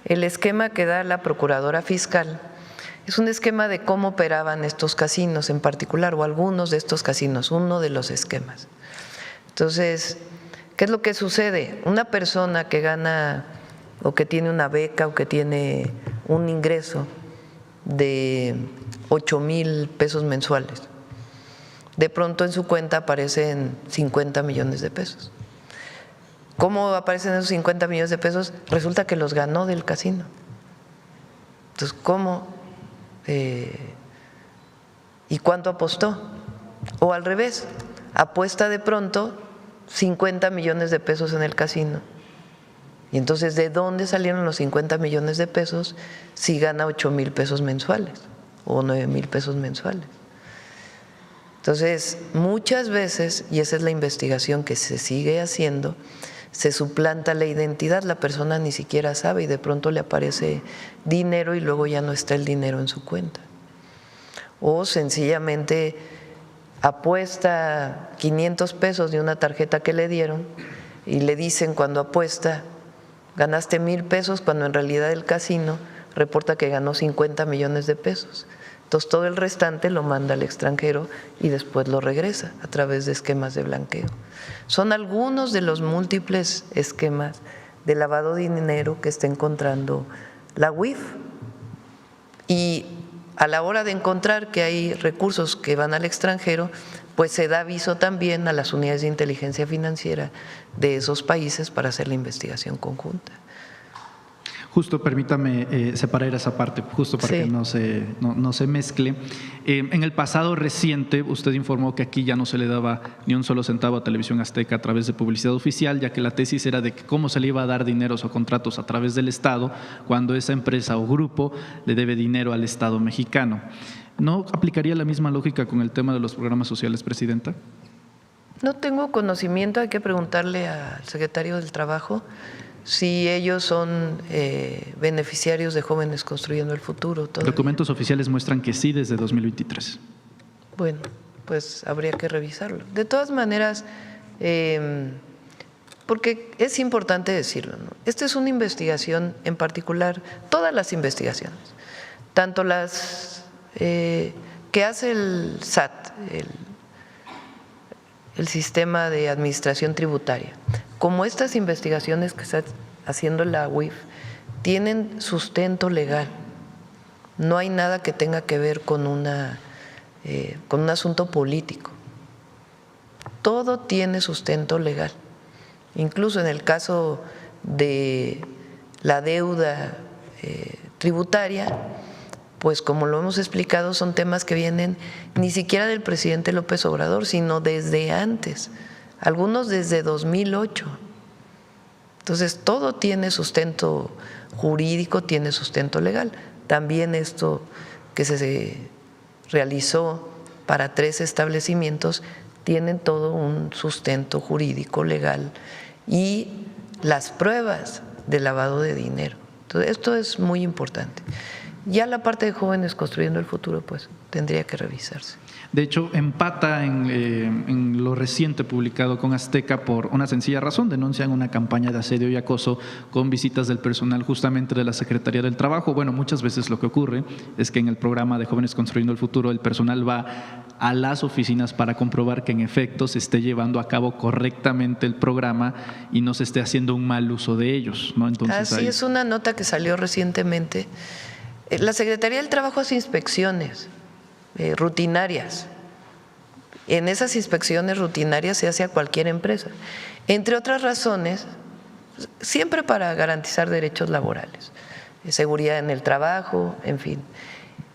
A: El esquema que da la Procuradora Fiscal es un esquema de cómo operaban estos casinos en particular, o algunos de estos casinos, uno de los esquemas. Entonces, ¿qué es lo que sucede? Una persona que gana o que tiene una beca o que tiene un ingreso de 8,000 pesos mensuales. De pronto en su cuenta aparecen 50 millones de pesos. ¿Cómo aparecen esos 50 millones de pesos? Resulta que los ganó del casino. Entonces, ¿cómo? ¿Y cuánto apostó? O al revés, apuesta de pronto 50 millones de pesos en el casino. Y entonces, ¿de dónde salieron los 50 millones de pesos si gana 8,000 pesos mensuales o 9,000 pesos mensuales? Entonces, muchas veces, y esa es la investigación que se sigue haciendo, se suplanta la identidad, la persona ni siquiera sabe y de pronto le aparece dinero y luego ya no está el dinero en su cuenta. O sencillamente apuesta 500 pesos de una tarjeta que le dieron y le dicen cuando apuesta, ganaste 1,000 pesos, cuando en realidad el casino reporta que ganó 50 millones de pesos. Entonces todo el restante lo manda al extranjero y después lo regresa a través de esquemas de blanqueo. Son algunos de los múltiples esquemas de lavado de dinero que está encontrando la UIF. Y a la hora de encontrar que hay recursos que van al extranjero, pues se da aviso también a las unidades de inteligencia financiera de esos países para hacer la investigación conjunta.
F: Justo, permítame separar esa parte, justo para que no se mezcle. En el pasado reciente, usted informó que aquí ya no se le daba ni un solo centavo a Televisión Azteca a través de publicidad oficial, ya que la tesis era de que cómo se le iba a dar dineros o contratos a través del Estado cuando esa empresa o grupo le debe dinero al Estado mexicano. ¿No aplicaría la misma lógica con el tema de los programas sociales, Presidenta?
A: No tengo conocimiento, hay que preguntarle al secretario del Trabajo si ellos son beneficiarios de Jóvenes Construyendo el Futuro. Todavía.
F: Documentos oficiales muestran que sí desde 2023.
A: Bueno, pues habría que revisarlo. De todas maneras, porque es importante decirlo, ¿no? Esta es una investigación en particular, todas las investigaciones, tanto las que hace el SAT, el Sistema de Administración Tributaria, como estas investigaciones que está haciendo la UIF, tienen sustento legal. No hay nada que tenga que ver con un asunto político. Todo tiene sustento legal. Incluso en el caso de la deuda tributaria, pues como lo hemos explicado, son temas que vienen ni siquiera del presidente López Obrador, sino desde antes, algunos desde 2008. Entonces, todo tiene sustento jurídico, tiene sustento legal. También esto que se realizó para 3 establecimientos tienen todo un sustento jurídico legal y las pruebas de lavado de dinero. Entonces, esto es muy importante. Ya la parte de Jóvenes Construyendo el Futuro, pues tendría que revisarse.
F: De hecho, empata en lo reciente publicado con Azteca por una sencilla razón: denuncian una campaña de asedio y acoso con visitas del personal justamente de la Secretaría del Trabajo. Bueno, muchas veces lo que ocurre es que en el programa de Jóvenes Construyendo el Futuro el personal va a las oficinas para comprobar que en efecto se esté llevando a cabo correctamente el programa y no se esté haciendo un mal uso de ellos, ¿no? Entonces,
A: así es una nota que salió recientemente. La Secretaría del Trabajo hace inspecciones rutinarias. En esas inspecciones rutinarias se hace a cualquier empresa, entre otras razones, siempre para garantizar derechos laborales, seguridad en el trabajo, en fin.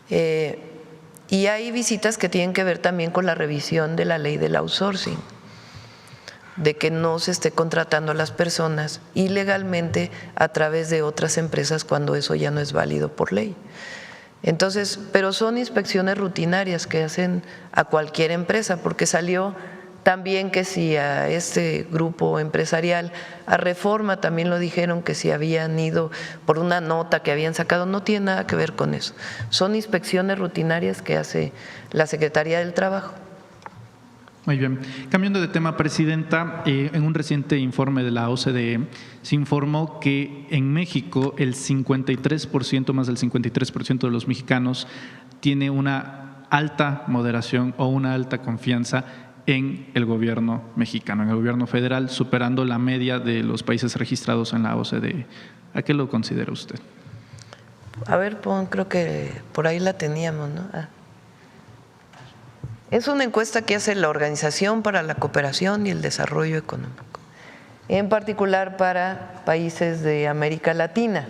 A: Y hay visitas que tienen que ver también con la revisión de la ley del outsourcing, de que no se esté contratando a las personas ilegalmente a través de otras empresas cuando eso ya no es válido por ley. Entonces, pero son inspecciones rutinarias que hacen a cualquier empresa, porque salió también que si a este grupo empresarial, a Reforma también lo dijeron, que si habían ido por una nota que habían sacado, no tiene nada que ver con eso. Son inspecciones rutinarias que hace la Secretaría del Trabajo.
F: Muy bien. Cambiando de tema, Presidenta, en un reciente informe de la OCDE se informó que en México el 53%, más del 53% de los mexicanos tiene una alta moderación o una alta confianza en el gobierno mexicano, en el gobierno federal, superando la media de los países registrados en la OCDE. ¿A qué lo considera usted?
A: A ver, creo que por ahí la teníamos, ¿no? Es una encuesta que hace la Organización para la Cooperación y el Desarrollo Económico, en particular para países de América Latina.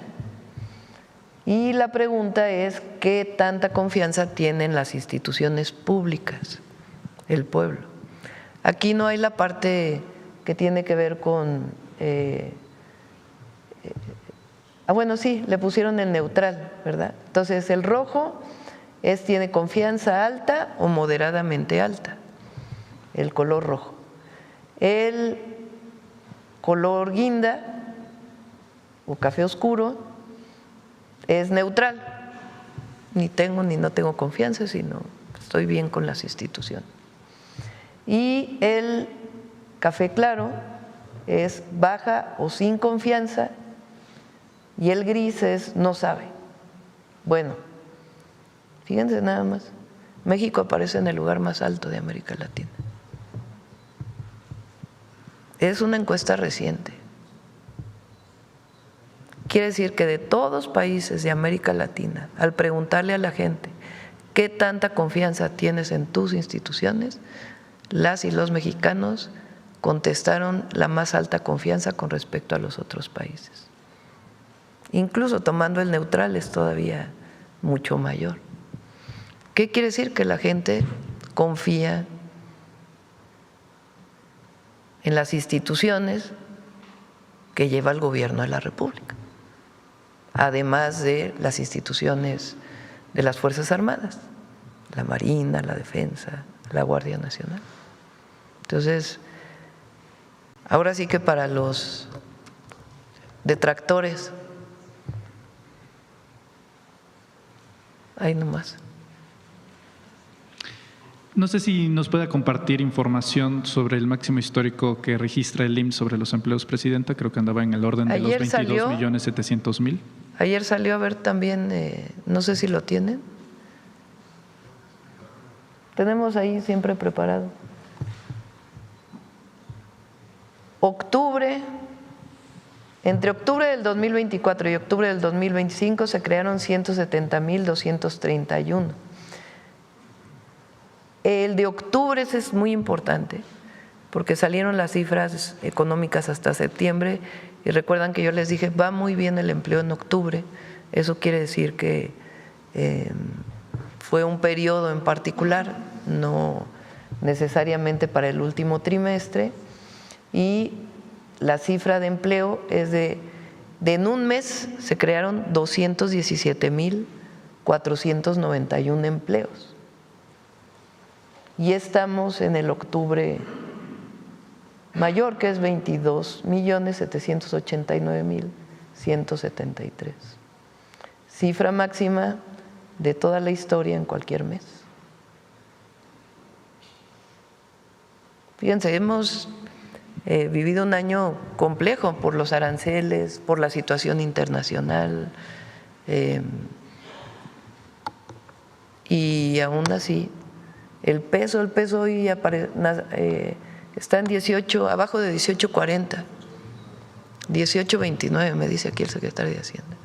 A: Y la pregunta es, ¿qué tanta confianza tienen las instituciones públicas, el pueblo? Aquí no hay la parte que tiene que ver con… bueno, sí, le pusieron el neutral, ¿verdad? Entonces, el rojo tiene confianza alta o moderadamente alta, el color rojo. El color guinda o café oscuro es neutral, ni tengo ni no tengo confianza, sino estoy bien con las instituciones. Y el café claro es baja o sin confianza, y el gris es no sabe. Bueno, fíjense nada más, México aparece en el lugar más alto de América Latina. Es una encuesta reciente. Quiere decir que de todos los países de América Latina, al preguntarle a la gente qué tanta confianza tienes en tus instituciones, las y los mexicanos contestaron la más alta confianza con respecto a los otros países. Incluso tomando el neutral es todavía mucho mayor. ¿Qué quiere decir? Que la gente confía en las instituciones que lleva el gobierno de la República, además de las instituciones de las Fuerzas Armadas, la Marina, la Defensa, la Guardia Nacional. Entonces, ahora sí que para los detractores, ahí nomás.
F: No sé si nos pueda compartir información sobre el máximo histórico que registra el IMSS sobre los empleos, Presidenta. Creo que andaba en el orden de los 22.700.000.
A: Ayer salió a ver también, no sé si lo tienen. Tenemos ahí siempre preparado. Entre octubre del 2024 y octubre del 2025 se crearon 170.231. El de octubre ese es muy importante porque salieron las cifras económicas hasta septiembre y recuerdan que yo les dije, va muy bien el empleo en octubre, eso quiere decir que fue un periodo en particular, no necesariamente para el último trimestre, y la cifra de empleo es de en un mes se crearon 217.491 empleos. Y estamos en el octubre mayor, que es 22.789.173. Cifra máxima de toda la historia en cualquier mes. Fíjense, hemos vivido un año complejo por los aranceles, por la situación internacional, y aún así el peso hoy está en 18, abajo de 18.40, 18.29 me dice aquí el secretario de Hacienda,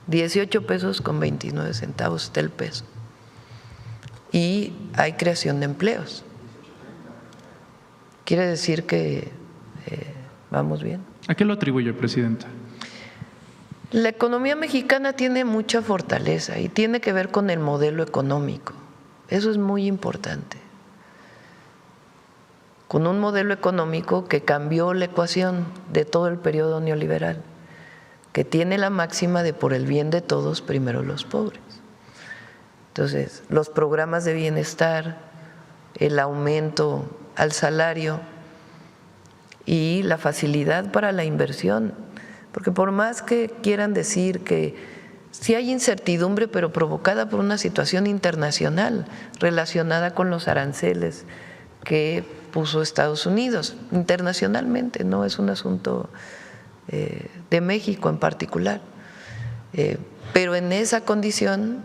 A: 18 pesos con 29 centavos está el peso. Y hay creación de empleos. Quiere decir que vamos bien.
F: ¿A qué lo atribuye, Presidenta?
A: La economía mexicana tiene mucha fortaleza y tiene que ver con el modelo económico. Eso es muy importante. Con un modelo económico que cambió la ecuación de todo el periodo neoliberal, que tiene la máxima de por el bien de todos, primero los pobres. Entonces, los programas de bienestar, el aumento al salario y la facilidad para la inversión, porque por más que quieran decir que sí hay incertidumbre, pero provocada por una situación internacional relacionada con los aranceles que puso Estados Unidos internacionalmente, no es un asunto de México en particular. Pero en esa condición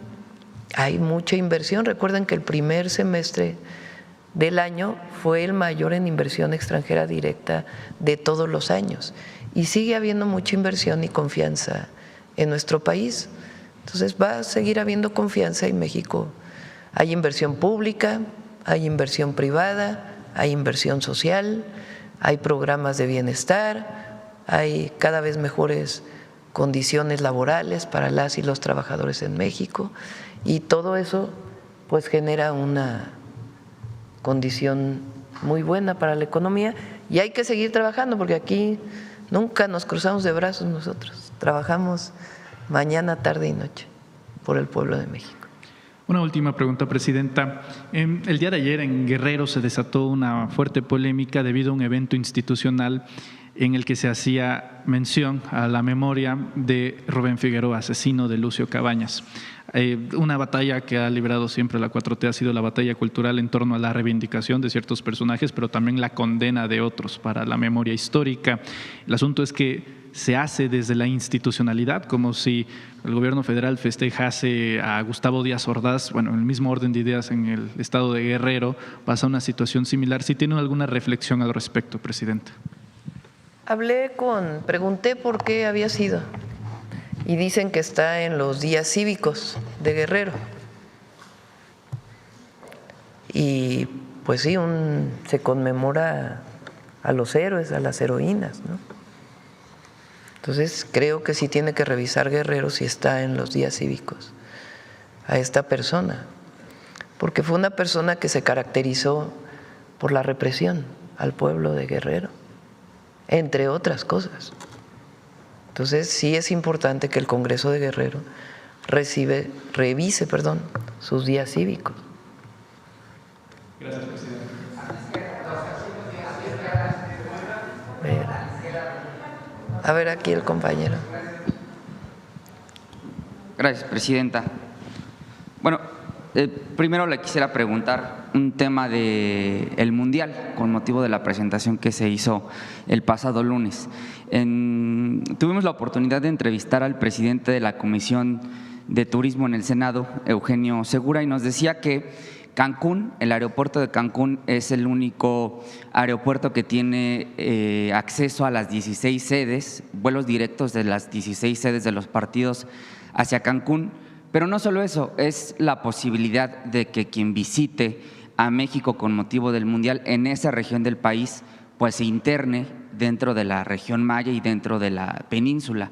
A: hay mucha inversión. Recuerden que el primer semestre del año fue el mayor en inversión extranjera directa de todos los años. Y sigue habiendo mucha inversión y confianza en nuestro país. Entonces va a seguir habiendo confianza en México. Hay inversión pública, hay inversión privada, hay inversión social, hay programas de bienestar, hay cada vez mejores condiciones laborales para las y los trabajadores en México, y todo eso pues genera una condición muy buena para la economía, y hay que seguir trabajando porque aquí nunca nos cruzamos de brazos nosotros, trabajamos mañana, tarde y noche por el pueblo de México.
F: Una última pregunta, Presidenta. El día de ayer en Guerrero se desató una fuerte polémica debido a un evento institucional en el que se hacía mención a la memoria de Rubén Figueroa, asesino de Lucio Cabañas. Una batalla que ha librado siempre la 4T ha sido la batalla cultural en torno a la reivindicación de ciertos personajes, pero también la condena de otros para la memoria histórica. El asunto es que se hace desde la institucionalidad, como si el gobierno federal festejase a Gustavo Díaz Ordaz. Bueno, en el mismo orden de ideas en el estado de Guerrero pasa una situación similar. ¿Sí tiene alguna reflexión al respecto, Presidenta?
A: Pregunté por qué había sido, y dicen que está en los días cívicos de Guerrero. Y pues sí, se conmemora a los héroes, a las heroínas, ¿no? Entonces creo que sí tiene que revisar Guerrero si está en los días cívicos a esta persona, porque fue una persona que se caracterizó por la represión al pueblo de Guerrero, entre otras cosas. Entonces sí es importante que el Congreso de Guerrero revise sus días cívicos.
F: Gracias, Presidente.
A: A ver, aquí el compañero.
G: Gracias, Presidenta. Bueno, primero le quisiera preguntar un tema del Mundial, con motivo de la presentación que se hizo el pasado lunes. Tuvimos la oportunidad de entrevistar al presidente de la Comisión de Turismo en el Senado, Eugenio Segura, y nos decía que Cancún, el aeropuerto de Cancún, es el único aeropuerto que tiene acceso a las 16 sedes, vuelos directos de las 16 sedes de los partidos hacia Cancún. Pero no solo eso, es la posibilidad de que quien visite a México con motivo del Mundial en esa región del país, pues se interne dentro de la región maya y dentro de la península.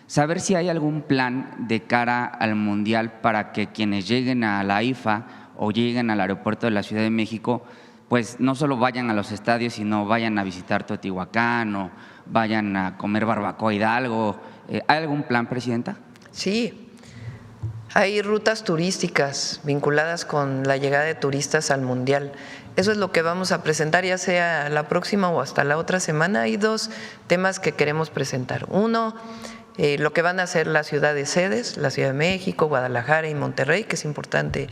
G: Saber si hay algún plan de cara al Mundial para que quienes lleguen a la IFA o lleguen al aeropuerto de la Ciudad de México, pues no solo vayan a los estadios, sino vayan a visitar Teotihuacán o vayan a comer barbacoa Hidalgo. ¿Hay algún plan, Presidenta?
A: Sí, hay rutas turísticas vinculadas con la llegada de turistas al Mundial. Eso es lo que vamos a presentar, ya sea la próxima o hasta la otra semana. Hay dos temas que queremos presentar. Uno, lo que van a hacer las ciudades sedes, la Ciudad de México, Guadalajara y Monterrey, que es importante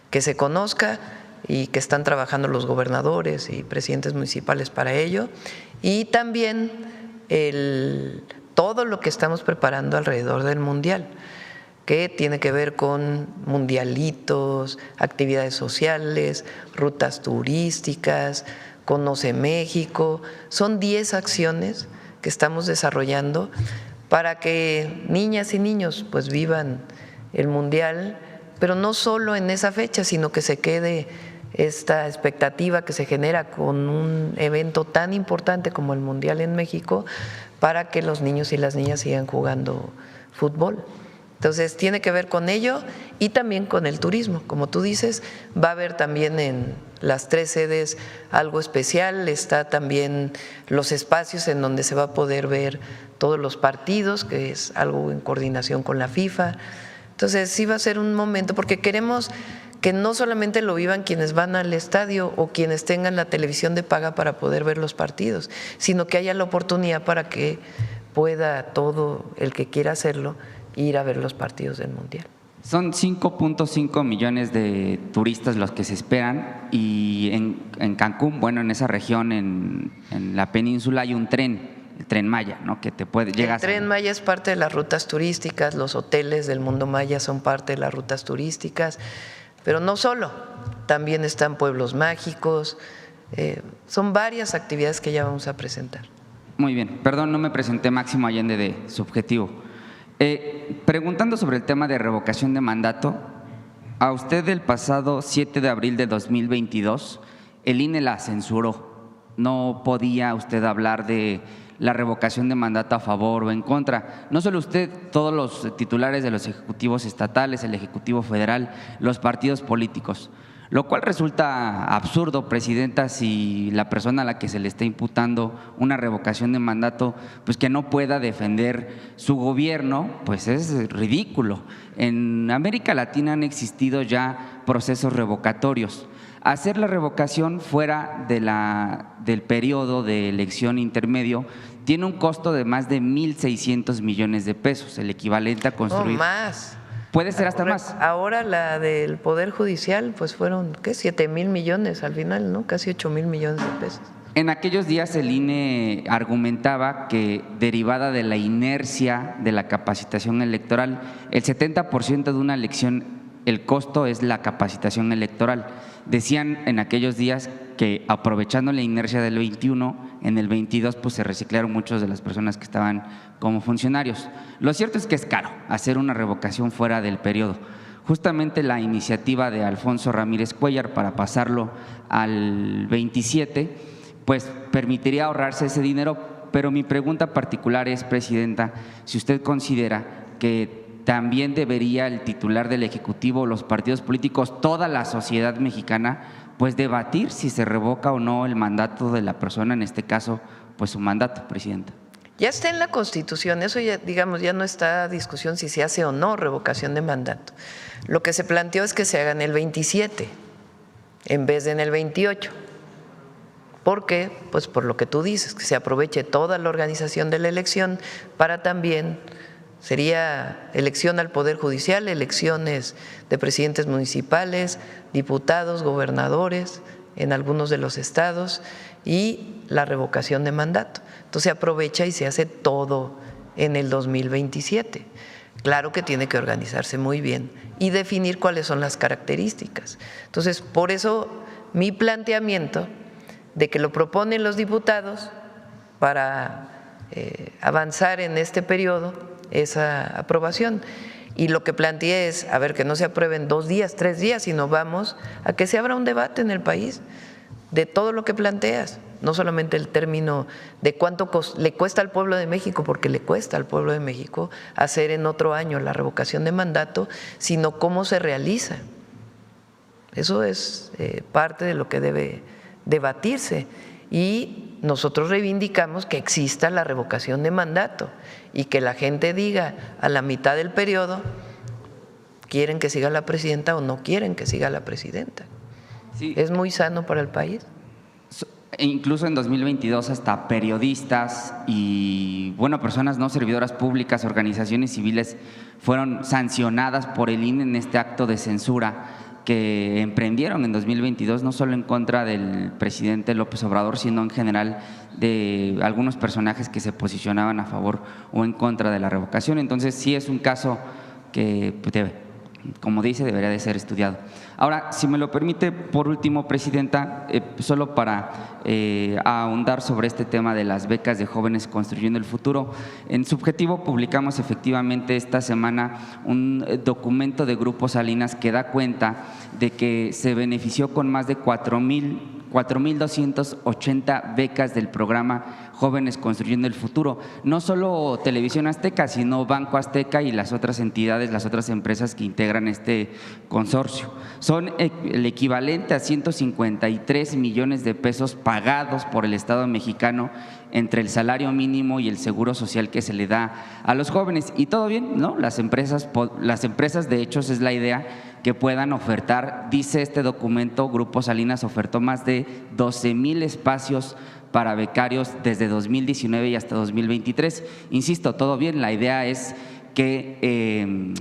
A: que se conozca y que están trabajando los gobernadores y presidentes municipales para ello. Y también todo lo que estamos preparando alrededor del Mundial, que tiene que ver con mundialitos, actividades sociales, rutas turísticas, Conoce México. Son 10 acciones que estamos desarrollando para que niñas y niños pues vivan el Mundial, pero no solo en esa fecha, sino que se quede esta expectativa que se genera con un evento tan importante como el Mundial en México, para que los niños y las niñas sigan jugando fútbol. Entonces tiene que ver con ello y también con el turismo. Como tú dices, va a haber también en las 3 sedes algo especial. Está también los espacios en donde se va a poder ver todos los partidos, que es algo en coordinación con la FIFA. Entonces sí va a ser un momento, porque queremos que no solamente lo vivan quienes van al estadio o quienes tengan la televisión de paga para poder ver los partidos, sino que haya la oportunidad para que pueda todo el que quiera hacerlo ir a ver los partidos del Mundial.
G: Son 5.5 millones de turistas los que se esperan, y en Cancún, bueno, en esa región, en la península, hay un tren, el Tren Maya, ¿no? Que te puede llegar.
A: El Tren Maya es parte de las rutas turísticas, los hoteles del mundo maya son parte de las rutas turísticas. Pero no solo, también están pueblos mágicos, son varias actividades que ya vamos a presentar.
G: Muy bien, perdón, no me presenté Máximo Allende de Subjetivo. Preguntando sobre el tema de revocación de mandato, a usted el pasado 7 de abril de 2022, el INE la censuró. No podía usted hablar de la revocación de mandato a favor o en contra. No solo usted, todos los titulares de los ejecutivos estatales, el Ejecutivo Federal, los partidos políticos. Lo cual resulta absurdo, Presidenta, si la persona a la que se le está imputando una revocación de mandato, pues que no pueda defender su gobierno, pues es ridículo. En América Latina han existido ya procesos revocatorios. Hacer la revocación fuera del periodo de elección intermedio tiene un costo de más de 1.600 millones de pesos, el equivalente a construir…
A: No, más.
G: Puede ser hasta más.
A: Ahora la del Poder Judicial, pues fueron, ¿qué? 7,000 millones al final, ¿no? Casi 8,000 millones de pesos.
G: En aquellos días el INE argumentaba que, derivada de la inercia de la capacitación electoral, el 70% de una elección, el costo es la capacitación electoral. Decían en aquellos días que, aprovechando la inercia del 21, en el 22 pues se reciclaron muchas de las personas que estaban como funcionarios. Lo cierto es que es caro hacer una revocación fuera del periodo. Justamente la iniciativa de Alfonso Ramírez Cuéllar para pasarlo al 27, pues permitiría ahorrarse ese dinero, pero mi pregunta particular es, Presidenta, si usted considera que también debería el titular del Ejecutivo, los partidos políticos, toda la sociedad mexicana, pues debatir si se revoca o no el mandato de la persona, en este caso, pues su mandato, Presidenta.
A: Ya está en la Constitución, eso ya, digamos, ya no está a discusión si se hace o no revocación de mandato. Lo que se planteó es que se haga en el 27 en vez de en el 28. ¿Por qué? Pues por lo que tú dices, que se aproveche toda la organización de la elección para también… Sería elección al Poder Judicial, elecciones de presidentes municipales, diputados, gobernadores en algunos de los estados y la revocación de mandato. Entonces se aprovecha y se hace todo en el 2027. Claro que tiene que organizarse muy bien y definir cuáles son las características. Entonces, por eso mi planteamiento de que lo proponen los diputados para avanzar en este periodo, esa aprobación. Y lo que planteé es, a ver, que no se apruebe en 2 días, 3 días, sino vamos a que se abra un debate en el país de todo lo que planteas, no solamente el término de cuánto le cuesta al pueblo de México, porque le cuesta al pueblo de México hacer en otro año la revocación de mandato, sino cómo se realiza. Eso es parte de lo que debe debatirse. Y nosotros reivindicamos que exista la revocación de mandato y que la gente diga a la mitad del periodo quieren que siga la presidenta o no quieren que siga la presidenta. Sí. Es muy sano para el país.
G: Incluso en 2022 hasta periodistas y personas no servidoras públicas, organizaciones civiles fueron sancionadas por el INE en este acto de censura que emprendieron en 2022, no solo en contra del presidente López Obrador, sino en general de algunos personajes que se posicionaban a favor o en contra de la revocación. Entonces sí es un caso que como dice, debería de ser estudiado. Ahora, si me lo permite, por último, Presidenta, solo para ahondar sobre este tema de las becas de jóvenes construyendo el futuro. En Subjetivo publicamos efectivamente esta semana un documento de Grupo Salinas que da cuenta de que se benefició con más de 4,280 becas del programa Jóvenes Construyendo el Futuro. No solo Televisión Azteca, sino Banco Azteca y las otras entidades, las otras empresas que integran este consorcio. Son el equivalente a 153 millones de pesos pagados por el Estado mexicano entre el salario mínimo y el seguro social que se le da a los jóvenes. Y todo bien, ¿no? Las empresas, de hecho, es la idea que puedan ofertar. Dice este documento, Grupo Salinas ofertó más de 12,000 espacios para becarios desde 2019 y hasta 2023. Insisto, todo bien, la idea es que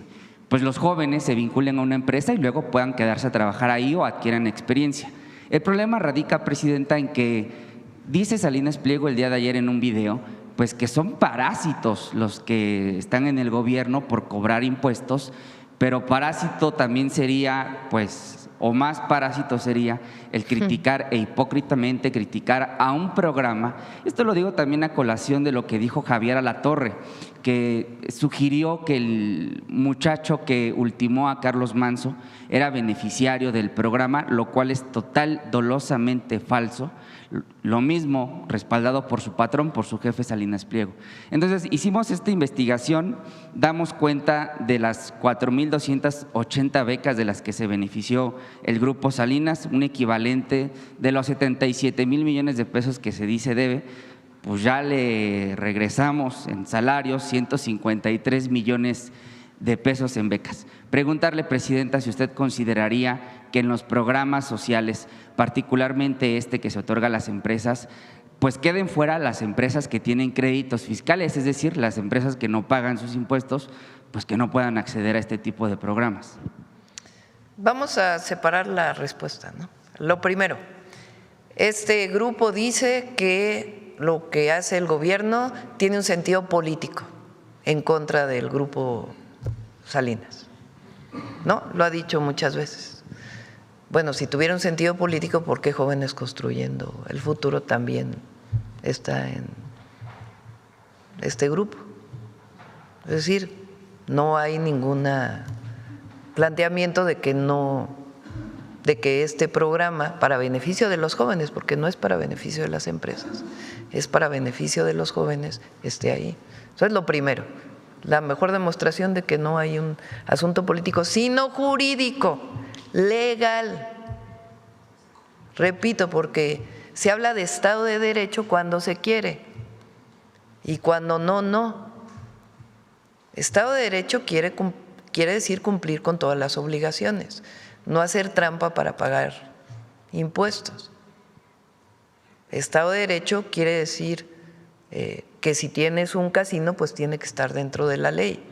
G: pues los jóvenes se vinculen a una empresa y luego puedan quedarse a trabajar ahí o adquieran experiencia. El problema radica, Presidenta, en que dice Salinas Pliego el día de ayer en un video, pues que son parásitos los que están en el gobierno por cobrar impuestos, pero parásito también sería, pues, o más parásito sería el criticar e hipócritamente criticar a un programa. Esto lo digo también a colación de lo que dijo Javier Alatorre, que sugirió que el muchacho que ultimó a Carlos Manso era beneficiario del programa, lo cual es total dolosamente falso. Lo mismo respaldado por su patrón, por su jefe Salinas Pliego. Entonces hicimos esta investigación, damos cuenta de las 4,280 becas de las que se benefició el Grupo Salinas, un equivalente de los 77,000 millones de pesos que se dice debe, pues ya le regresamos en salarios 153 millones de pesos en becas. Preguntarle, Presidenta, si usted consideraría que en los programas sociales, particularmente este que se otorga a las empresas, pues queden fuera las empresas que tienen créditos fiscales, es decir, las empresas que no pagan sus impuestos, pues que no puedan acceder a este tipo de programas.
A: Vamos a separar la respuesta, ¿no? Lo primero, este grupo dice que lo que hace el gobierno tiene un sentido político en contra del Grupo Salinas, ¿no? Lo ha dicho muchas veces. Bueno, si tuviera un sentido político, ¿por qué Jóvenes Construyendo el Futuro también está en este grupo? Es decir, no hay ningún planteamiento de que este programa para beneficio de los jóvenes, porque no es para beneficio de las empresas, es para beneficio de los jóvenes, esté ahí. Eso es lo primero. La mejor demostración de que no hay un asunto político, sino jurídico, legal. Repito, porque se habla de Estado de Derecho cuando se quiere y cuando no, no. Estado de Derecho quiere decir cumplir con todas las obligaciones, no hacer trampa para pagar impuestos. Estado de Derecho quiere decir que si tienes un casino, pues tiene que estar dentro de la ley.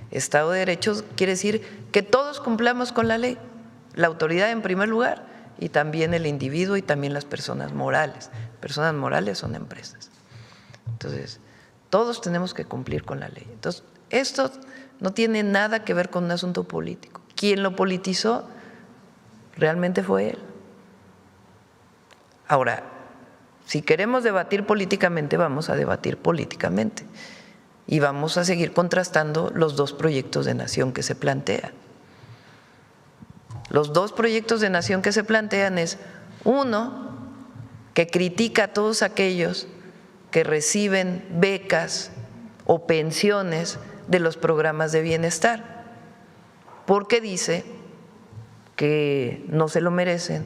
A: Estado de Derecho quiere decir que todos cumplamos con la ley, la autoridad en primer lugar y también el individuo y también las personas morales. Personas morales son empresas. Entonces, todos tenemos que cumplir con la ley. Entonces, esto no tiene nada que ver con un asunto político. Quien lo politizó realmente fue él. Ahora, si queremos debatir políticamente, vamos a debatir políticamente y vamos a seguir contrastando los dos proyectos de nación que se plantean. Los dos proyectos de nación que se plantean es uno que critica a todos aquellos que reciben becas o pensiones de los programas de bienestar, porque dice que no se lo merecen,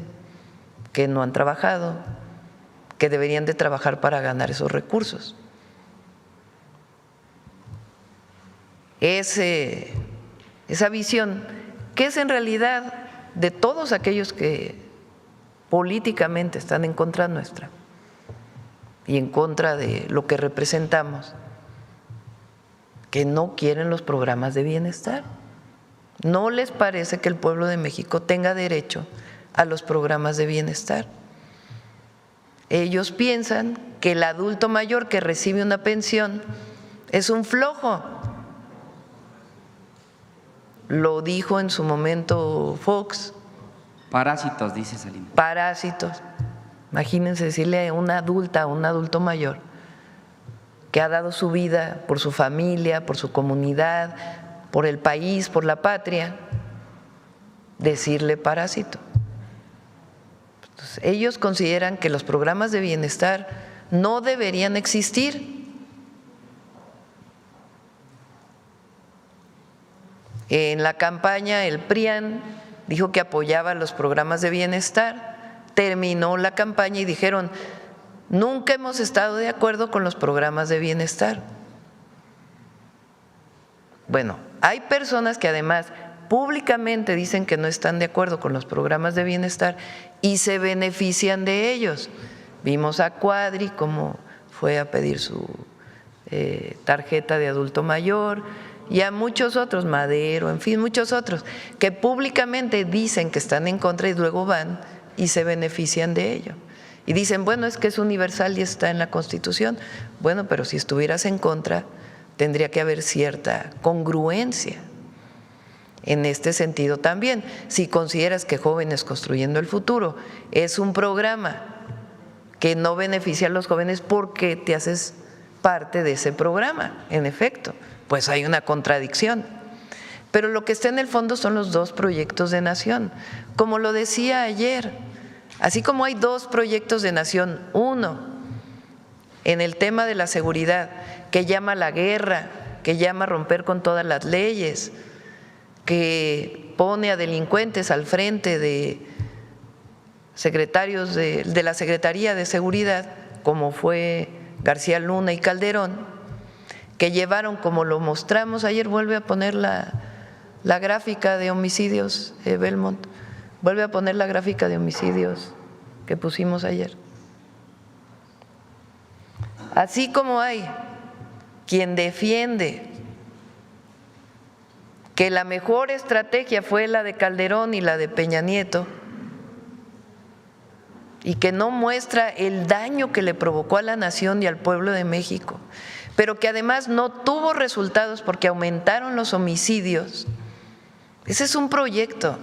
A: que no han trabajado, que deberían de trabajar para ganar esos recursos. Esa visión, que es en realidad de todos aquellos que políticamente están en contra nuestra y en contra de lo que representamos, que no quieren los programas de bienestar. ¿No les parece que el pueblo de México tenga derecho a los programas de bienestar? Ellos piensan que el adulto mayor que recibe una pensión es un flojo. Lo dijo en su momento Fox.
G: Parásitos, dice Salinas.
A: Parásitos. Imagínense decirle a una adulta, a un adulto mayor que ha dado su vida por su familia, por su comunidad, por el país, por la patria, decirle parásito. Entonces, ellos consideran que los programas de bienestar no deberían existir. En la campaña el PRIAN dijo que apoyaba los programas de bienestar, terminó la campaña y dijeron: nunca hemos estado de acuerdo con los programas de bienestar. Bueno, hay personas que además públicamente dicen que no están de acuerdo con los programas de bienestar y se benefician de ellos. Vimos a Cuadri cómo fue a pedir su tarjeta de adulto mayor, y a muchos otros, Madero, en fin, muchos otros, que públicamente dicen que están en contra y luego van y se benefician de ello. Y dicen, bueno, es que es universal y está en la Constitución. Bueno, pero si estuvieras en contra, tendría que haber cierta congruencia en este sentido también. Si consideras que Jóvenes Construyendo el Futuro es un programa que no beneficia a los jóvenes, ¿por qué te haces parte de ese programa? En efecto, pues hay una contradicción. Pero lo que está en el fondo son los dos proyectos de nación. Como lo decía ayer, así como hay dos proyectos de nación, uno en el tema de la seguridad, que llama a la guerra, que llama a romper con todas las leyes, que pone a delincuentes al frente de secretarios de la Secretaría de Seguridad, como fue García Luna y Calderón, que llevaron, como lo mostramos ayer, vuelve a poner la gráfica de homicidios, Belmont, vuelve a poner la gráfica de homicidios que pusimos ayer. Así como hay quien defiende que la mejor estrategia fue la de Calderón y la de Peña Nieto, y que no muestra el daño que le provocó a la nación y al pueblo de México, pero que además no tuvo resultados porque aumentaron los homicidios. Ese es un proyecto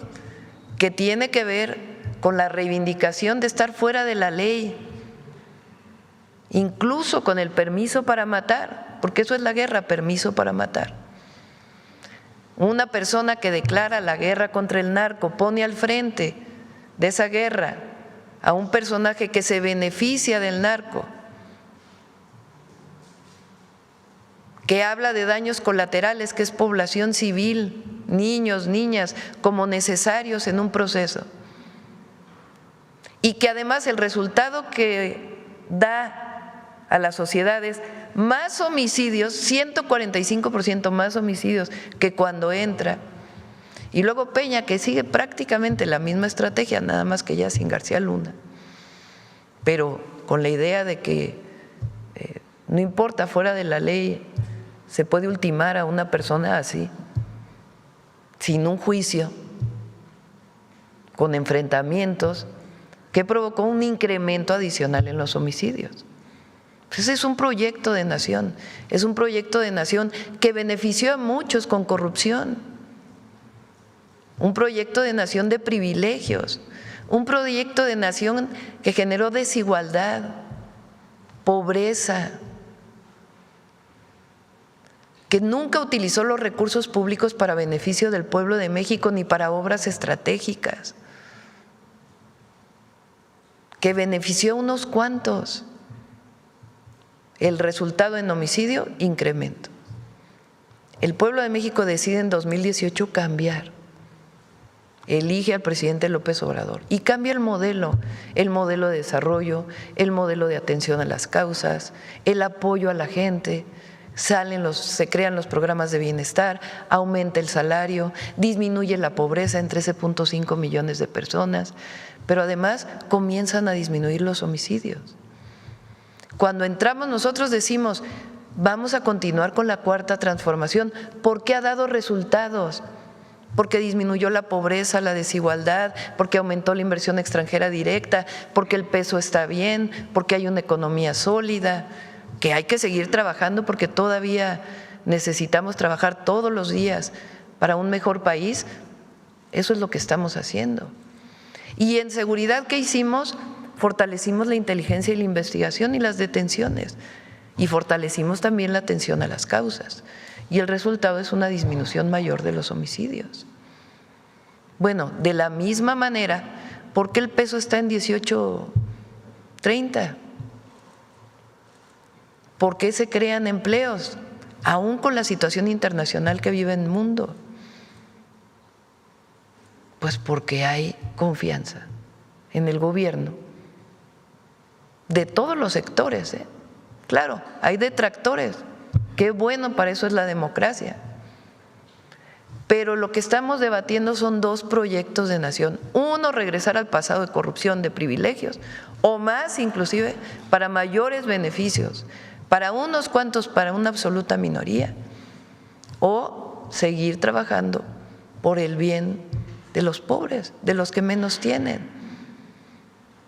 A: que tiene que ver con la reivindicación de estar fuera de la ley, incluso con el permiso para matar, porque eso es la guerra, permiso para matar. Una persona que declara la guerra contra el narco pone al frente de esa guerra a un personaje que se beneficia del narco, que habla de daños colaterales, que es población civil, niños, niñas, como necesarios en un proceso, y que además el resultado que da a las sociedades más homicidios, 145% más homicidios que cuando entra. Y luego Peña, que sigue prácticamente la misma estrategia, nada más que ya sin García Luna, pero con la idea de que no importa, fuera de la ley se puede ultimar a una persona así, sin un juicio, con enfrentamientos, que provocó un incremento adicional en los homicidios. Ese es un proyecto de nación, es un proyecto de nación que benefició a muchos con corrupción, un proyecto de nación de privilegios, un proyecto de nación que generó desigualdad, pobreza, que nunca utilizó los recursos públicos para beneficio del pueblo de México ni para obras estratégicas, que benefició a unos cuantos. El resultado en homicidio, incremento. El pueblo de México decide en 2018 cambiar. Elige al presidente López Obrador y cambia el modelo de desarrollo, el modelo de atención a las causas, el apoyo a la gente, se crean los programas de bienestar, aumenta el salario, disminuye la pobreza en 13.5 millones de personas, pero además comienzan a disminuir los homicidios. Cuando entramos nosotros decimos, vamos a continuar con la cuarta transformación, porque ha dado resultados, porque disminuyó la pobreza, la desigualdad, porque aumentó la inversión extranjera directa, porque el peso está bien, porque hay una economía sólida, que hay que seguir trabajando porque todavía necesitamos trabajar todos los días para un mejor país. Eso es lo que estamos haciendo. Y en seguridad, ¿qué hicimos? Fortalecimos la inteligencia y la investigación y las detenciones, y fortalecimos también la atención a las causas, y el resultado es una disminución mayor de los homicidios. Bueno, de la misma manera, ¿por qué el peso está en 18.30? ¿Por qué se crean empleos, aún con la situación internacional que vive el mundo? Pues porque hay confianza en el gobierno de todos los sectores, ¿eh? Claro, hay detractores, qué bueno, para eso es la democracia. Pero lo que estamos debatiendo son dos proyectos de nación. Uno, regresar al pasado de corrupción, de privilegios, o más inclusive, para mayores beneficios, para unos cuantos, para una absoluta minoría, o seguir trabajando por el bien de los pobres, de los que menos tienen,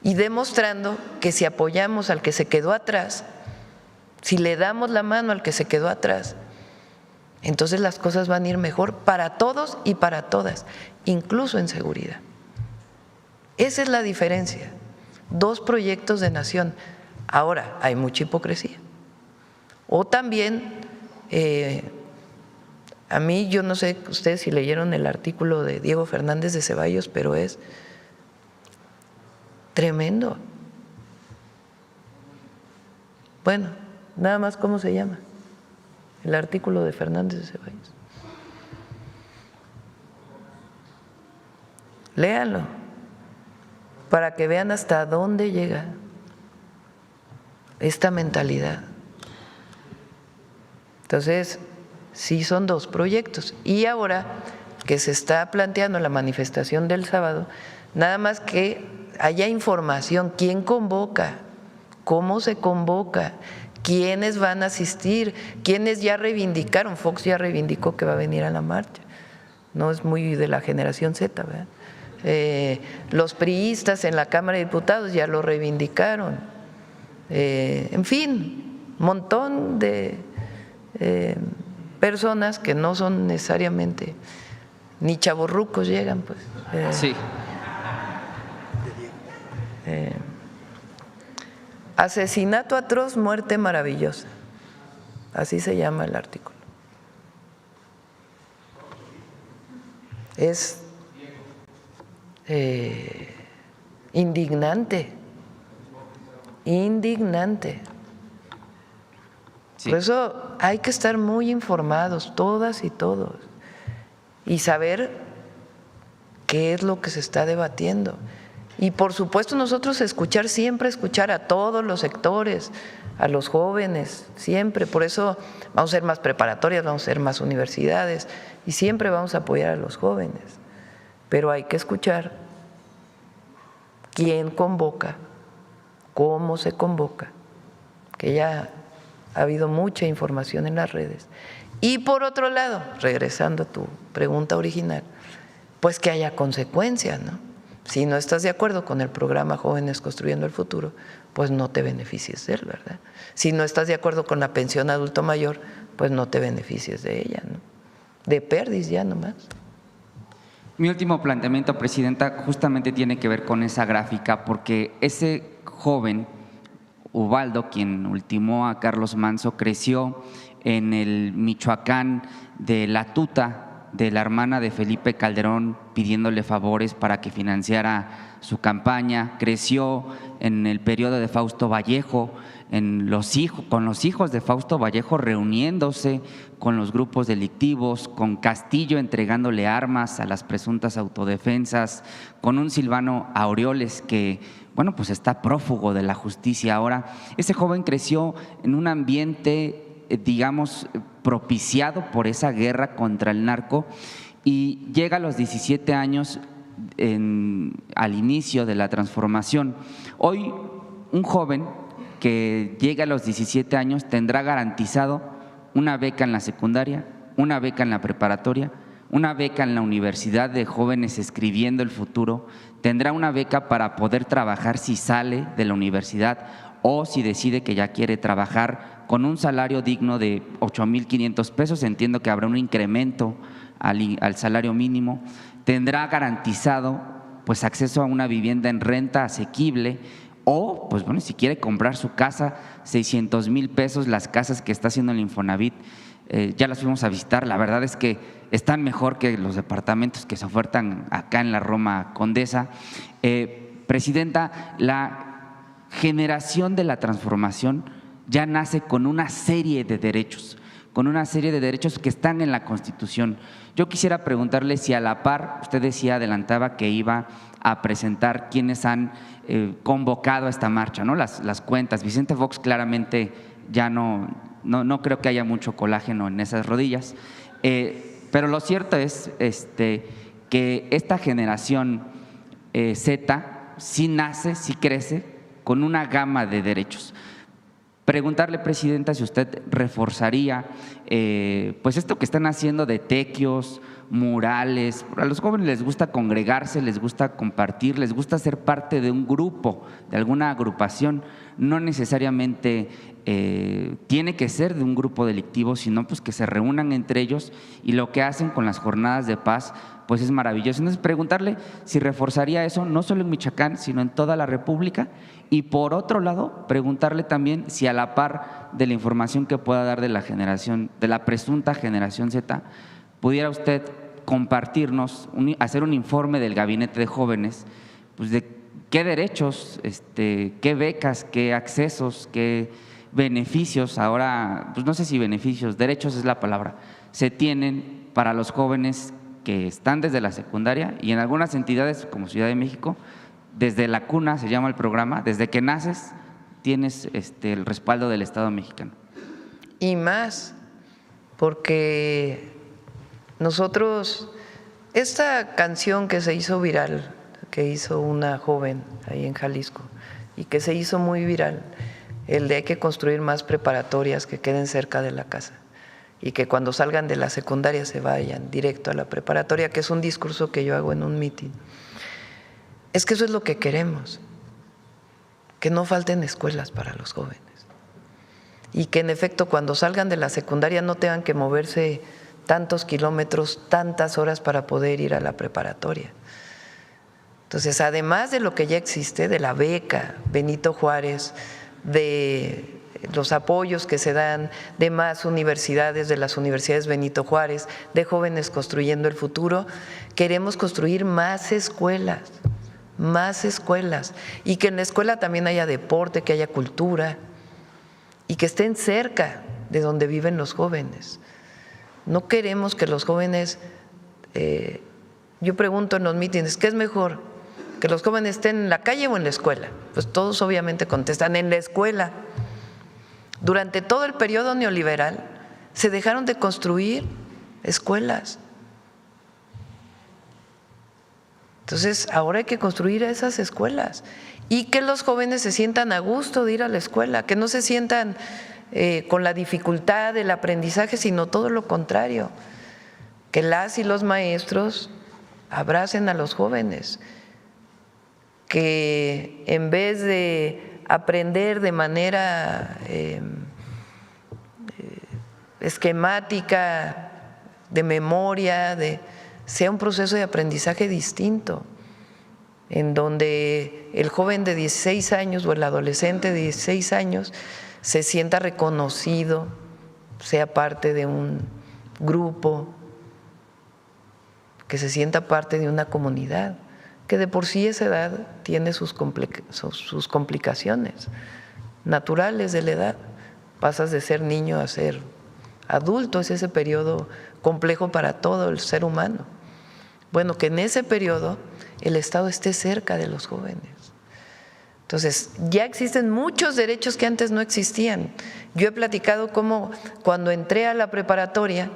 A: y demostrando que si apoyamos al que se quedó atrás, si le damos la mano al que se quedó atrás, entonces las cosas van a ir mejor para todos y para todas, incluso en seguridad. Esa es la diferencia. 2 proyectos de nación. Ahora, hay mucha hipocresía. O también, a mí, yo no sé ustedes si leyeron el artículo de Diego Fernández de Ceballos, pero es tremendo. Bueno, nada más, ¿cómo se llama? El artículo de Fernández de Ceballos. Léanlo, para que vean hasta dónde llega esta mentalidad. Entonces, sí son 2 proyectos. Y ahora que se está planteando la manifestación del sábado, nada más que haya información, quién convoca, cómo se convoca, quiénes van a asistir, quiénes ya reivindicaron. Fox ya reivindicó que va a venir a la marcha, no es muy de la generación Z, ¿verdad? Los priistas en la Cámara de Diputados ya lo reivindicaron. En fin, montón de personas que no son necesariamente ni chavorrucos llegan, pues.
G: Sí.
A: Asesinato atroz, muerte maravillosa. Así se llama el artículo. Es indignante, indignante.
G: Sí.
A: Por eso hay que estar muy informados, todas y todos, y saber qué es lo que se está debatiendo. Y por supuesto nosotros siempre escuchar a todos los sectores, a los jóvenes, siempre. Por eso vamos a ser más preparatorias, vamos a ser más universidades y siempre vamos a apoyar a los jóvenes. Pero hay que escuchar quién convoca, cómo se convoca, que ya ha habido mucha información en las redes. Y por otro lado, regresando a tu pregunta original, pues que haya consecuencias, ¿no? Si no estás de acuerdo con el programa Jóvenes Construyendo el Futuro, pues no te beneficies de él, ¿verdad? Si no estás de acuerdo con la pensión adulto mayor, pues no te beneficies de ella, ¿no? De pérdida ya nomás.
G: Mi último planteamiento, Presidenta, justamente tiene que ver con esa gráfica, porque ese joven, Ubaldo, quien ultimó a Carlos Manso, creció en el Michoacán de La Tuta, de la hermana de Felipe Calderón, pidiéndole favores para que financiara su campaña. Creció en el periodo de Fausto Vallejo, con los hijos de Fausto Vallejo reuniéndose con los grupos delictivos, con Castillo entregándole armas a las presuntas autodefensas, con un Silvano Aureoles que, bueno, pues está prófugo de la justicia ahora. Ese joven creció en un ambiente, digamos, propiciado por esa guerra contra el narco, y llega a los 17 años al inicio de la transformación. Hoy un joven que llegue a los 17 años tendrá garantizado una beca en la secundaria, una beca en la preparatoria, una beca en la universidad de jóvenes escribiendo el futuro, tendrá una beca para poder trabajar si sale de la universidad o si decide que ya quiere trabajar con un salario digno de 8,500 pesos, entiendo que habrá un incremento al salario mínimo, tendrá garantizado pues acceso a una vivienda en renta asequible, o pues bueno, si quiere comprar su casa, 600,000 pesos, las casas que está haciendo el Infonavit, ya las fuimos a visitar, la verdad es que están mejor que los departamentos que se ofertan acá en la Roma Condesa. Presidenta, la generación de la transformación ya nace con una serie de derechos, que están en la Constitución. Yo quisiera preguntarle si a la par, usted adelantaba que iba a presentar quienes han convocado a esta marcha, ¿no? Las cuentas. Vicente Fox claramente ya no creo que haya mucho colágeno en esas rodillas, pero lo cierto es que esta generación Z sí nace, sí crece con una gama de derechos. Preguntarle, Presidenta, si usted reforzaría pues esto que están haciendo de tequios, murales. A los jóvenes les gusta congregarse, les gusta compartir, les gusta ser parte de un grupo, de alguna agrupación. No necesariamente tiene que ser de un grupo delictivo, sino pues que se reúnan entre ellos, y lo que hacen con las jornadas de paz pues es maravilloso. Entonces, preguntarle si reforzaría eso, no solo en Michoacán, sino en toda la República. Y por otro lado, preguntarle también si a la par de la información que pueda dar de la generación, de la presunta generación Z, pudiera usted compartirnos, hacer un informe del Gabinete de Jóvenes, pues de qué derechos, qué becas, qué accesos, qué beneficios, ahora, pues no sé si beneficios, derechos es la palabra, se tienen para los jóvenes que están desde la secundaria, y en algunas entidades como Ciudad de México, desde la cuna se llama el programa, desde que naces tienes el respaldo del Estado mexicano.
A: Y más, porque nosotros, esta canción que se hizo viral, que hizo una joven ahí en Jalisco y que se hizo muy viral, el de hay que construir más preparatorias que queden cerca de la casa y que cuando salgan de la secundaria se vayan directo a la preparatoria, que es un discurso que yo hago en un mitin. Es que eso es lo que queremos, que no falten escuelas para los jóvenes y que en efecto cuando salgan de la secundaria no tengan que moverse tantos kilómetros, tantas horas para poder ir a la preparatoria. Entonces, además de lo que ya existe, de la beca Benito Juárez, de los apoyos que se dan de más universidades, de las universidades Benito Juárez, de Jóvenes Construyendo el Futuro, queremos construir más escuelas y que en la escuela también haya deporte, que haya cultura y que estén cerca de donde viven los jóvenes. No queremos que los jóvenes, yo pregunto en los mítines, ¿qué es mejor? ¿Que los jóvenes estén en la calle o en la escuela? Pues todos obviamente contestan, en la escuela. Durante todo el periodo neoliberal se dejaron de construir escuelas. Entonces, ahora hay que construir esas escuelas y que los jóvenes se sientan a gusto de ir a la escuela, que no se sientan con la dificultad del aprendizaje, sino todo lo contrario, que las y los maestros abracen a los jóvenes, que en vez de aprender de manera esquemática, de memoria, sea un proceso de aprendizaje distinto, en donde el joven de 16 años o el adolescente de 16 años se sienta reconocido, sea parte de un grupo, que se sienta parte de una comunidad, que de por sí esa edad tiene sus complicaciones naturales de la edad. Pasas de ser niño a ser adulto, es ese periodo complejo para todo el ser humano. Bueno, que en ese periodo el Estado esté cerca de los jóvenes. Entonces, ya existen muchos derechos que antes no existían. Yo he platicado cómo cuando entré a la preparatoria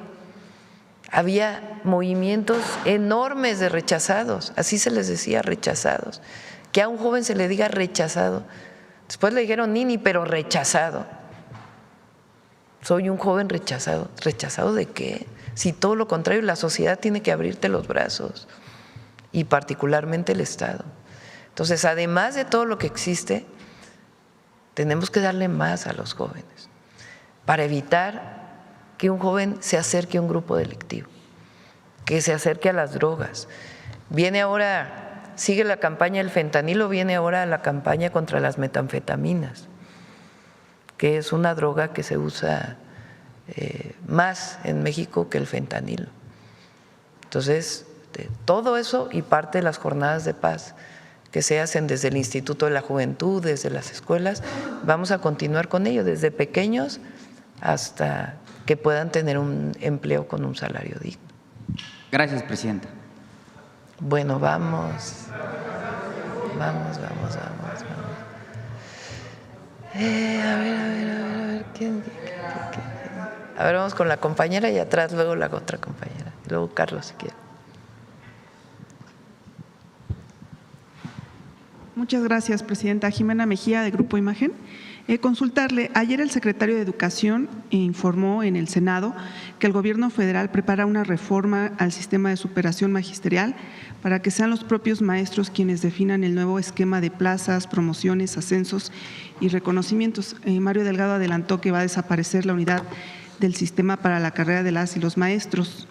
A: había movimientos enormes de rechazados, así se les decía, rechazados. Que a un joven se le diga rechazado. Después le dijeron nini, pero rechazado. Soy un joven rechazado. ¿Rechazado de qué? Si todo lo contrario, la sociedad tiene que abrirte los brazos y particularmente el Estado. Entonces, además de todo lo que existe, tenemos que darle más a los jóvenes para evitar que un joven se acerque a un grupo delictivo, que se acerque a las drogas. Viene ahora, sigue la campaña del fentanilo, viene ahora la campaña contra las metanfetaminas, que es una droga que se usa más en México que el fentanilo. Entonces, todo eso y parte de las jornadas de paz que se hacen desde el Instituto de la Juventud, desde las escuelas, vamos a continuar con ello, desde pequeños hasta que puedan tener un empleo con un salario digno. Gracias, Presidenta. Bueno, vamos. A ver, ¿quién? A ver, vamos con la compañera y atrás luego la otra compañera. Luego Carlos, si quiere.
H: Muchas gracias, Presidenta. Jimena Mejía, de Grupo Imagen. Consultarle, ayer el secretario de Educación informó en el Senado que el gobierno federal prepara una reforma al sistema de superación magisterial para que sean los propios maestros quienes definan el nuevo esquema de plazas, promociones, ascensos y reconocimientos. Mario Delgado adelantó que va a desaparecer la unidad del sistema para la carrera de las y los maestros.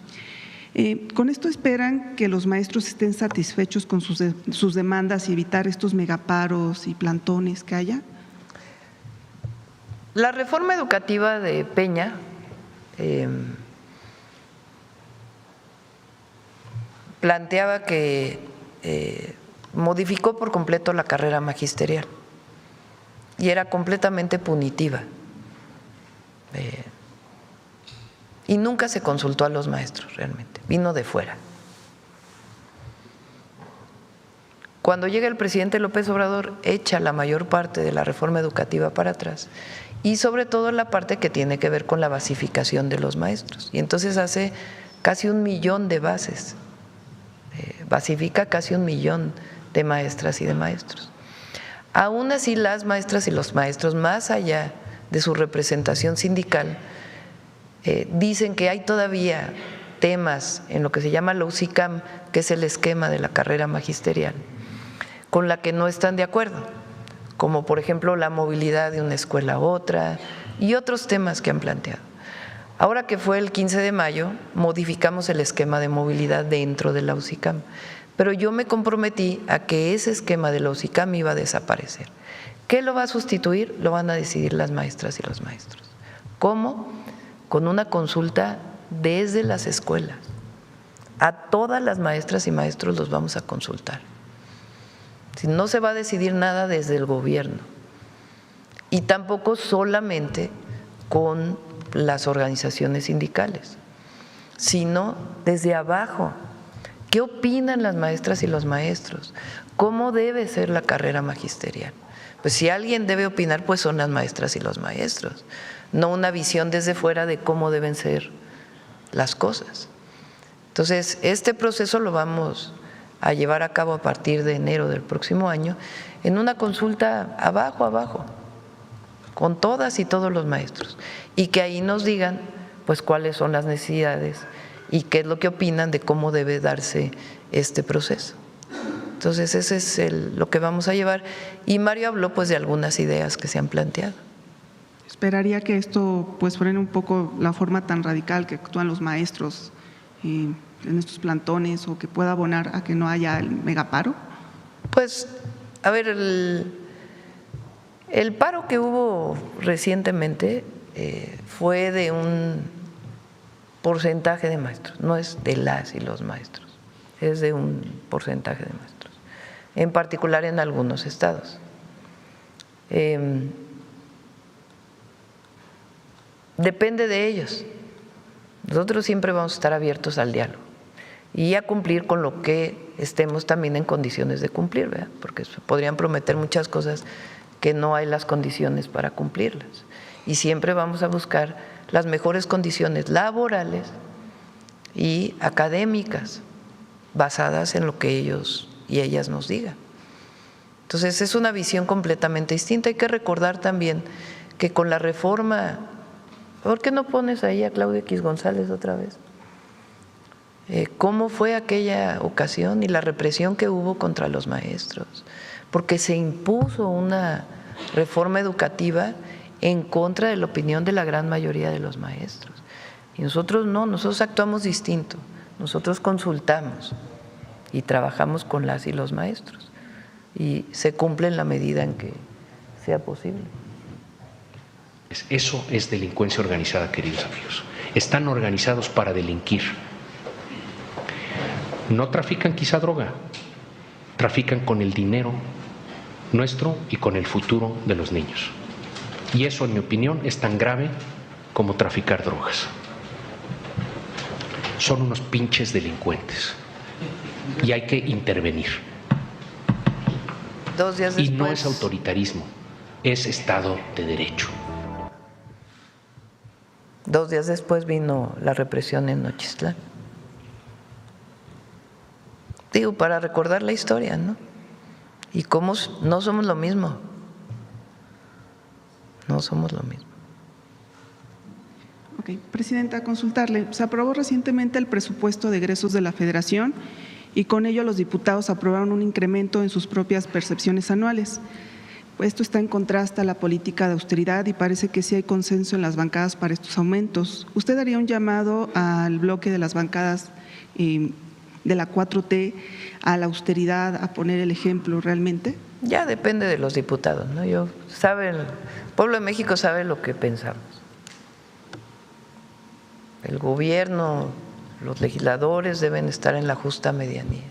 H: ¿Con esto esperan que los maestros estén satisfechos con sus demandas y evitar estos megaparos y plantones que haya?
A: La reforma educativa de Peña planteaba que modificó por completo la carrera magisterial y era completamente punitiva. Y nunca se consultó a los maestros realmente, vino de fuera. Cuando llega el presidente López Obrador, echa la mayor parte de la reforma educativa para atrás y sobre todo la parte que tiene que ver con la basificación de los maestros. Y entonces hace casi 1 millón de bases, basifica casi 1 millón de maestras y de maestros. Aún así, las maestras y los maestros, más allá de su representación sindical, dicen que hay todavía temas en lo que se llama la UCICAM, que es el esquema de la carrera magisterial, con la que no están de acuerdo, como por ejemplo la movilidad de una escuela a otra y otros temas que han planteado. Ahora que fue el 15 de mayo, modificamos el esquema de movilidad dentro de la UCICAM, pero yo me comprometí a que ese esquema de la UCICAM iba a desaparecer. ¿Qué lo va a sustituir? Lo van a decidir las maestras y los maestros. ¿Cómo? Con una consulta desde las escuelas. A todas las maestras y maestros los vamos a consultar. No se va a decidir nada desde el gobierno y tampoco solamente con las organizaciones sindicales, sino desde abajo. ¿Qué opinan las maestras y los maestros? ¿Cómo debe ser la carrera magisterial? Pues si alguien debe opinar, pues son las maestras y los maestros, no una visión desde fuera de cómo deben ser las cosas. Entonces, este proceso lo vamos a llevar a cabo a partir de enero del próximo año en una consulta abajo, con todas y todos los maestros, y que ahí nos digan pues cuáles son las necesidades y qué es lo que opinan de cómo debe darse este proceso. Entonces, ese es lo que vamos a llevar, y Mario habló pues de algunas ideas que se han planteado.
H: Esperaría que esto pues frene un poco la forma tan radical que actúan los maestros en estos plantones, o que pueda abonar a que no haya el megaparo.
A: Pues, a ver, el paro que hubo recientemente fue de un porcentaje de maestros, no es de las y los maestros, es de un porcentaje de maestros, en particular en algunos estados. Depende de ellos. Nosotros siempre vamos a estar abiertos al diálogo y a cumplir con lo que estemos también en condiciones de cumplir, ¿verdad? Porque podrían prometer muchas cosas que no hay las condiciones para cumplirlas. Y siempre vamos a buscar las mejores condiciones laborales y académicas basadas en lo que ellos y ellas nos digan. Entonces, es una visión completamente distinta. Hay que recordar también que con la reforma… ¿Por qué no pones ahí a Claudia X González otra vez? ¿Cómo fue aquella ocasión y la represión que hubo contra los maestros? Porque se impuso una reforma educativa en contra de la opinión de la gran mayoría de los maestros. Y nosotros no, nosotros actuamos distinto. Nosotros consultamos y trabajamos con las y los maestros. Y se cumple en la medida en que sea posible.
I: Eso es delincuencia organizada, queridos amigos. Están organizados para delinquir. No trafican quizá droga, trafican con el dinero nuestro y con el futuro de los niños. Y eso, en mi opinión, es tan grave como traficar drogas. Son unos pinches delincuentes y hay que intervenir.
A: 2 días después,
I: y no es autoritarismo, es Estado de Derecho.
A: 2 días después vino la represión en Nochistlán. Digo, para recordar la historia, ¿no? Y cómo no somos lo mismo. no somos lo mismo.
H: Ok, Presidenta, consultarle. Se aprobó recientemente el presupuesto de egresos de la Federación y con ello los diputados aprobaron un incremento en sus propias percepciones anuales. Esto está en contraste a la política de austeridad y parece que sí hay consenso en las bancadas para estos aumentos. ¿Usted haría un llamado al bloque de las bancadas de la 4T a la austeridad, a poner el ejemplo realmente?
A: Ya depende de los diputados, ¿no? El pueblo de México sabe lo que pensamos. El gobierno, los legisladores deben estar en la justa medianía.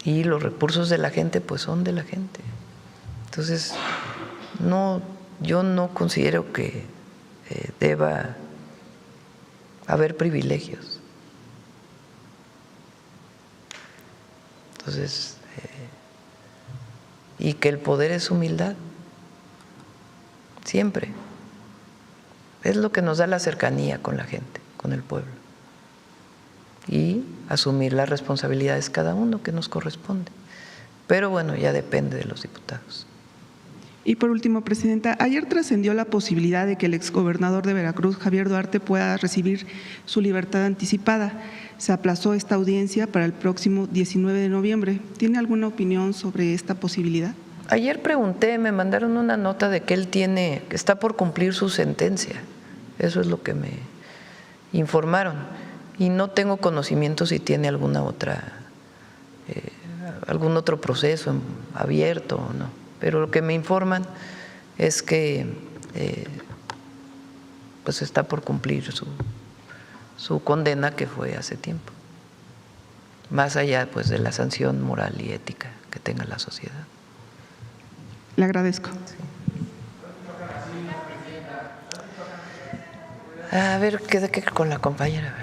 A: Y los recursos de la gente, pues son de la gente. Entonces, yo no considero que deba haber privilegios. Entonces, y que el poder es humildad, siempre. Es lo que nos da la cercanía con la gente, con el pueblo. Y asumir las responsabilidades cada uno que nos corresponde. Pero bueno, ya depende de los diputados.
H: Y por último, Presidenta, ayer trascendió la posibilidad de que el exgobernador de Veracruz, Javier Duarte, pueda recibir su libertad anticipada. Se aplazó esta audiencia para el próximo 19 de noviembre. ¿Tiene alguna opinión sobre esta posibilidad?
A: Ayer pregunté, me mandaron una nota de que que está por cumplir su sentencia. Eso es lo que me informaron. Y no tengo conocimiento si tiene algún otro proceso abierto o no. Pero lo que me informan es que pues está por cumplir su condena que fue hace tiempo, más allá pues de la sanción moral y ética que tenga la sociedad.
H: Le agradezco.
A: Sí. A ver, quede con la compañera.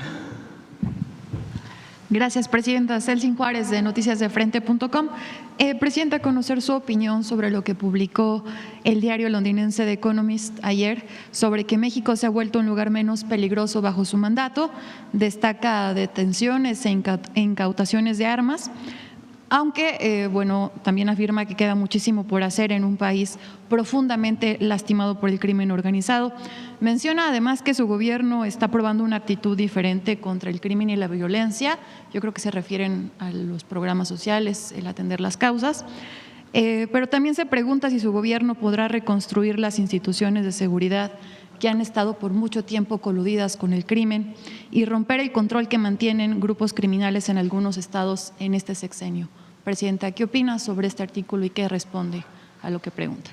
J: Gracias, Presidenta. Celsin Juárez, de noticiasdefrente.com. Presidenta, conocer su opinión sobre lo que publicó el diario londinense The Economist ayer sobre que México se ha vuelto un lugar menos peligroso bajo su mandato. Destaca detenciones e incautaciones de armas, aunque también afirma que queda muchísimo por hacer en un país profundamente lastimado por el crimen organizado. Menciona además que su gobierno está probando una actitud diferente contra el crimen y la violencia. Yo creo que se refieren a los programas sociales, el atender las causas. Pero también se pregunta si su gobierno podrá reconstruir las instituciones de seguridad que han estado por mucho tiempo coludidas con el crimen y romper el control que mantienen grupos criminales en algunos estados en este sexenio. Presidenta, ¿qué opina sobre este artículo y qué responde a lo que pregunta?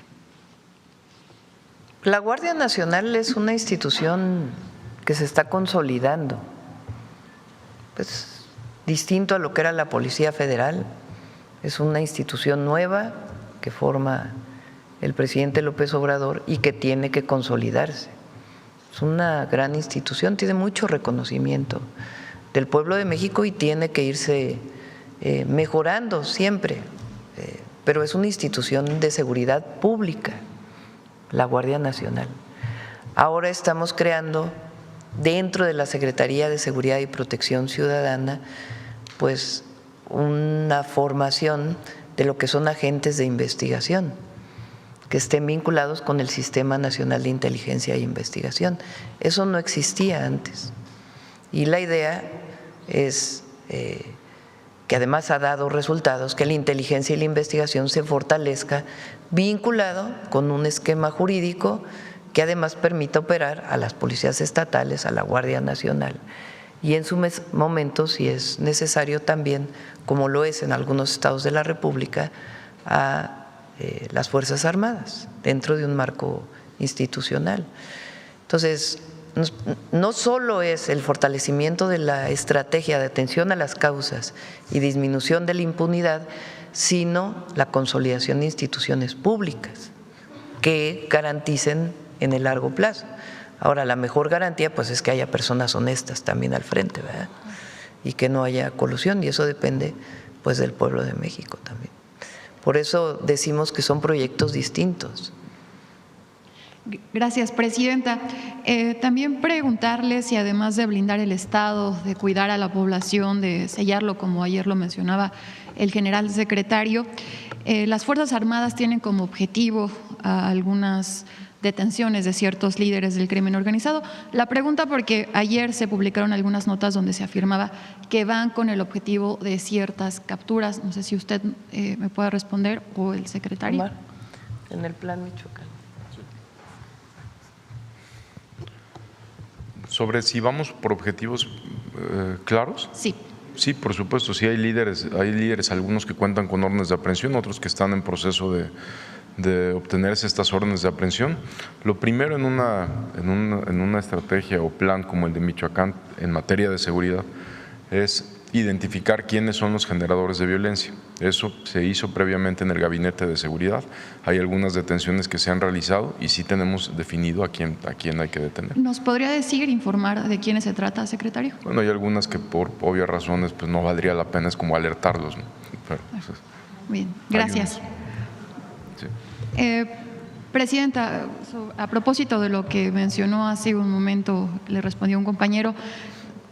A: La Guardia Nacional es una institución que se está consolidando, pues distinto a lo que era la Policía Federal. Es una institución nueva que forma el presidente López Obrador y que tiene que consolidarse. Es una gran institución, tiene mucho reconocimiento del pueblo de México y tiene que irse mejorando siempre, pero es una institución de seguridad pública, la Guardia Nacional. Ahora estamos creando dentro de la Secretaría de Seguridad y Protección Ciudadana pues una formación de lo que son agentes de investigación que estén vinculados con el Sistema Nacional de Inteligencia e Investigación. Eso no existía antes. Y la idea es que además ha dado resultados, que la inteligencia y la investigación se fortalezca vinculado con un esquema jurídico que además permita operar a las policías estatales, a la Guardia Nacional y en su momento, si es necesario también, como lo es en algunos estados de la República, a las Fuerzas Armadas, dentro de un marco institucional. Entonces, no solo es el fortalecimiento de la estrategia de atención a las causas y disminución de la impunidad, sino la consolidación de instituciones públicas que garanticen en el largo plazo. Ahora, la mejor garantía pues es que haya personas honestas también al frente, ¿verdad? Y que no haya colusión, y eso depende pues del pueblo de México también. Por eso decimos que son proyectos distintos.
J: Gracias, Presidenta. También preguntarle si además de blindar el Estado, de cuidar a la población, de sellarlo, como ayer lo mencionaba el general secretario, las Fuerzas Armadas tienen como objetivo a algunas detenciones de ciertos líderes del crimen organizado. La pregunta porque ayer se publicaron algunas notas donde se afirmaba que van con el objetivo de ciertas capturas. No sé si usted me puede responder o el secretario.
A: Omar, en el plan Michoacán.
B: Sobre si vamos por objetivos claros.
J: Sí.
B: Sí, por supuesto, sí hay líderes, algunos que cuentan con órdenes de aprehensión, otros que están en proceso de obtenerse estas órdenes de aprehensión. Lo primero en una estrategia o plan como el de Michoacán en materia de seguridad es identificar quiénes son los generadores de violencia. Eso se hizo previamente en el Gabinete de Seguridad. Hay algunas detenciones que se han realizado y sí tenemos definido a quién hay que detener.
J: ¿Nos podría decir, informar de quiénes se trata, secretario?
B: Bueno, hay algunas que por obvias razones pues no valdría la pena, es como alertarlos, ¿no? Pero, pues,
J: bien, gracias.
B: Sí.
J: Presidenta, a propósito de lo que mencionó hace un momento, le respondió un compañero,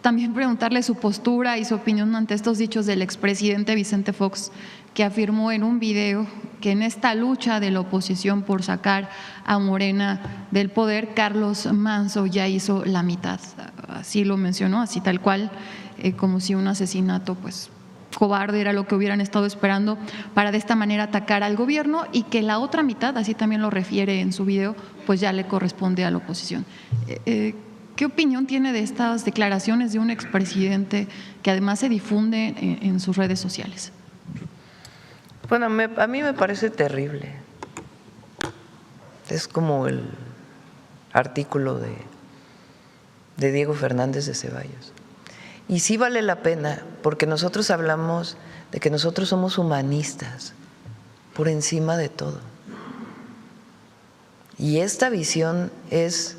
J: también preguntarle su postura y su opinión ante estos dichos del expresidente Vicente Fox, que afirmó en un video que en esta lucha de la oposición por sacar a Morena del poder, Carlos Manzo ya hizo la mitad. Así lo mencionó, así tal cual, como si un asesinato pues cobarde era lo que hubieran estado esperando para de esta manera atacar al gobierno, y que la otra mitad, así también lo refiere en su video, pues ya le corresponde a la oposición. ¿Qué opinión tiene de estas declaraciones de un expresidente que además se difunden en sus redes sociales?
A: Bueno, a mí me parece terrible. Es como el artículo de Diego Fernández de Ceballos. Y sí vale la pena, porque nosotros hablamos de que nosotros somos humanistas por encima de todo. Y esta visión es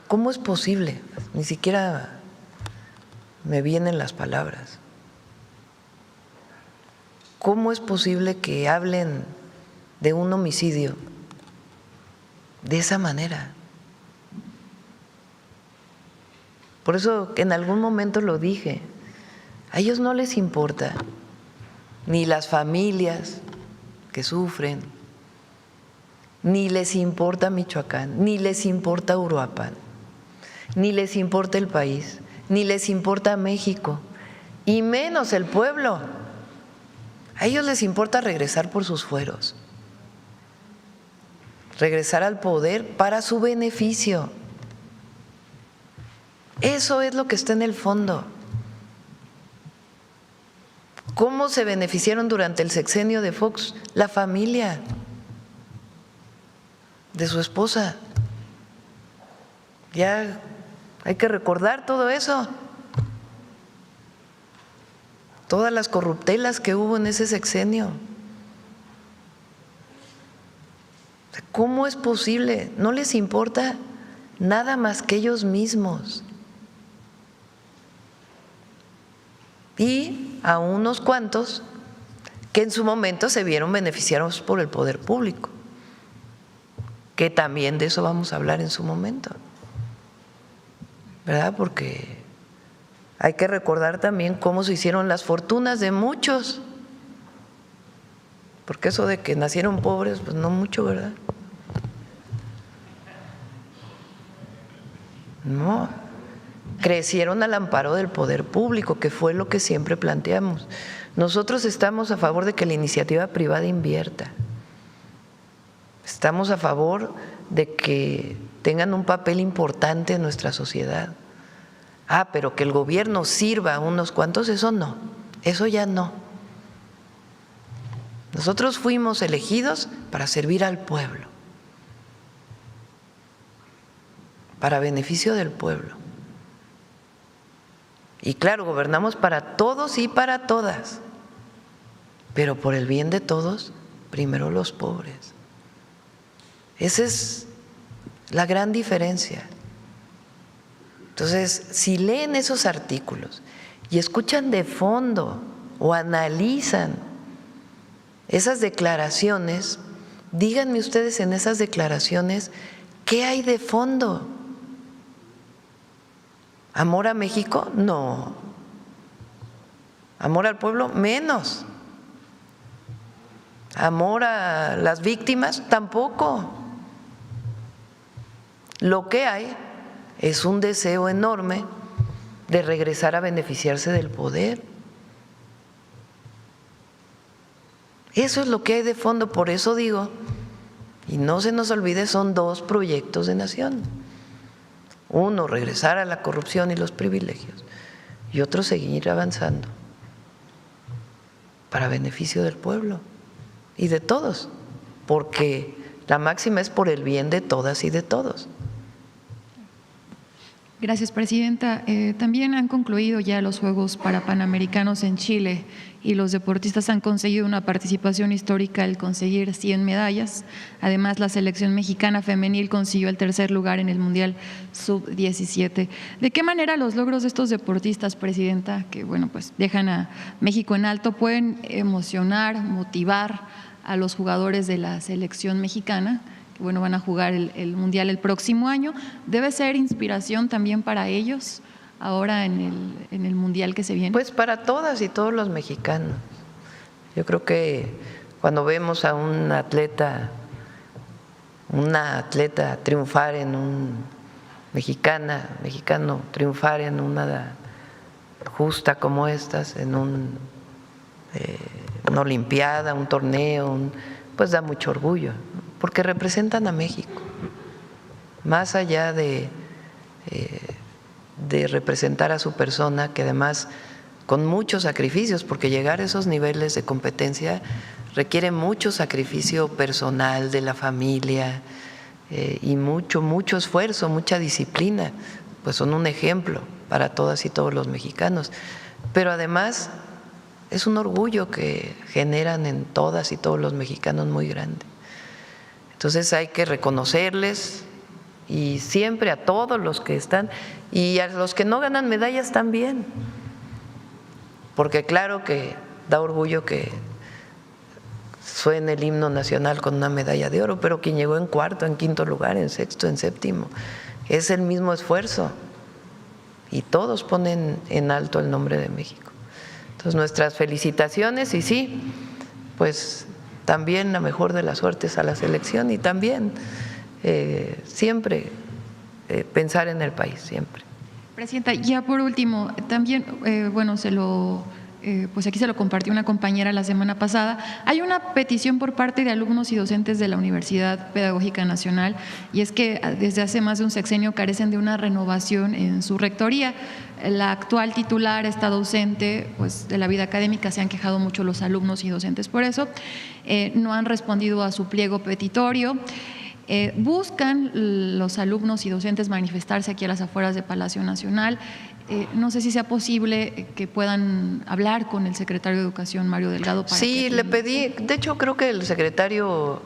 A: ¿cómo es posible? Ni siquiera me vienen las palabras. ¿Cómo es posible que hablen de un homicidio de esa manera? Por eso en algún momento lo dije, a ellos no les importa ni las familias que sufren, ni les importa Michoacán, ni les importa Uruapan, ni les importa el país, ni les importa México, y menos el pueblo. A ellos les importa regresar por sus fueros, regresar al poder para su beneficio. Eso es lo que está en el fondo. ¿Cómo se beneficiaron durante el sexenio de Fox? La familia de su esposa. Ya hay que recordar todo eso, todas las corruptelas que hubo en ese sexenio. ¿Cómo es posible? No les importa nada más que ellos mismos. Y a unos cuantos que en su momento se vieron beneficiados por el poder público, que también de eso vamos a hablar en su momento, ¿verdad? Porque hay que recordar también cómo se hicieron las fortunas de muchos, porque eso de que nacieron pobres, pues no mucho, ¿verdad? No, crecieron al amparo del poder público, que fue lo que siempre planteamos. Nosotros estamos a favor de que la iniciativa privada invierta. Estamos a favor de que tengan un papel importante en nuestra sociedad. Pero que el gobierno sirva a unos cuantos, eso no, eso ya no. Nosotros fuimos elegidos para servir al pueblo, para beneficio del pueblo. Y claro, gobernamos para todos y para todas, pero por el bien de todos, primero los pobres. Esa es la gran diferencia. Entonces, si leen esos artículos y escuchan de fondo o analizan esas declaraciones, díganme ustedes en esas declaraciones, ¿qué hay de fondo? ¿Amor a México? No. Amor al pueblo, menos. Amor a las víctimas, tampoco. Lo que hay es un deseo enorme de regresar a beneficiarse del poder. Eso es lo que hay de fondo, por eso digo, y no se nos olvide, son dos proyectos de nación. Uno, regresar a la corrupción y los privilegios, y otro, seguir avanzando para beneficio del pueblo y de todos, porque la máxima es por el bien de todas y de todos.
J: Gracias, presidenta. También han concluido ya los Juegos Panamericanos en Chile y los deportistas han conseguido una participación histórica al conseguir 100 medallas. Además, la selección mexicana femenil consiguió el tercer lugar en el Mundial Sub-17. ¿De qué manera los logros de estos deportistas, presidenta, que bueno, pues dejan a México en alto, pueden emocionar, motivar a los jugadores de la selección mexicana? Bueno, van a jugar el Mundial el próximo año. ¿Debe ser inspiración también para ellos ahora en el Mundial que se viene?
A: Pues para todas y todos los mexicanos. Yo creo que cuando vemos a una atleta triunfar en mexicano triunfar en una justa como estas, en una olimpiada, un torneo, pues da mucho orgullo, porque representan a México, más allá de representar a su persona, que además con muchos sacrificios, porque llegar a esos niveles de competencia requiere mucho sacrificio personal de la familia y mucho esfuerzo, mucha disciplina, pues son un ejemplo para todas y todos los mexicanos, pero además es un orgullo que generan en todas y todos los mexicanos muy grande. Entonces hay que reconocerles y siempre a todos los que están y a los que no ganan medallas también, porque claro que da orgullo que suene el himno nacional con una medalla de oro, pero quien llegó en cuarto, en quinto lugar, en sexto, en séptimo, es el mismo esfuerzo y todos ponen en alto el nombre de México. Entonces nuestras felicitaciones y sí, pues también la mejor de las suertes a la selección y también siempre pensar en el país, siempre.
J: Presidenta, ya por último, también, bueno, pues aquí se lo compartió una compañera la semana pasada. Hay una petición por parte de alumnos y docentes de la Universidad Pedagógica Nacional y es que desde hace más de un sexenio carecen de una renovación en su rectoría. La actual titular está ausente pues, de la vida académica, se han quejado mucho los alumnos y docentes por eso. No han respondido a su pliego petitorio. Buscan los alumnos y docentes manifestarse aquí a las afueras de Palacio Nacional. No sé si sea posible que puedan hablar con el secretario de Educación, Mario Delgado.
A: Sí, le pedí, de hecho creo que el secretario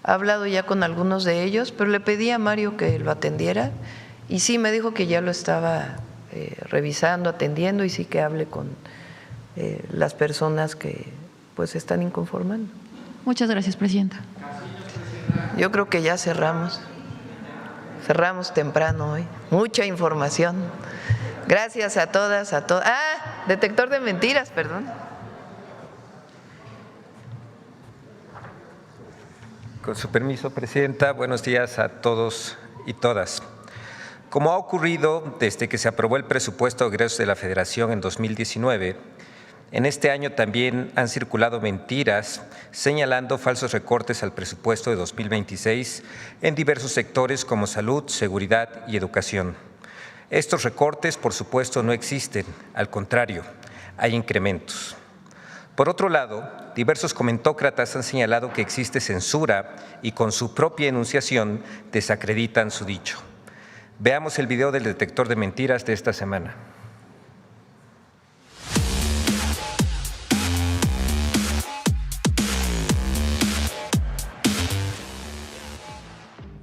A: ha hablado ya con algunos de ellos, pero le pedí a Mario que lo atendiera y sí me dijo que ya lo estaba revisando, atendiendo y sí que hable con las personas que pues se están inconformando.
J: Muchas gracias, presidenta.
A: Yo creo que ya cerramos temprano hoy, mucha información. Gracias a todas, a todos. Detector de mentiras, perdón.
K: Con su permiso, presidenta, buenos días a todos y todas. Como ha ocurrido desde que se aprobó el presupuesto de egresos de la Federación en 2019, en este año también han circulado mentiras señalando falsos recortes al presupuesto de 2026 en diversos sectores como salud, seguridad y educación. Estos recortes, por supuesto, no existen, al contrario, hay incrementos. Por otro lado, diversos comentócratas han señalado que existe censura y con su propia enunciación desacreditan su dicho. Veamos el video del detector de mentiras de esta semana.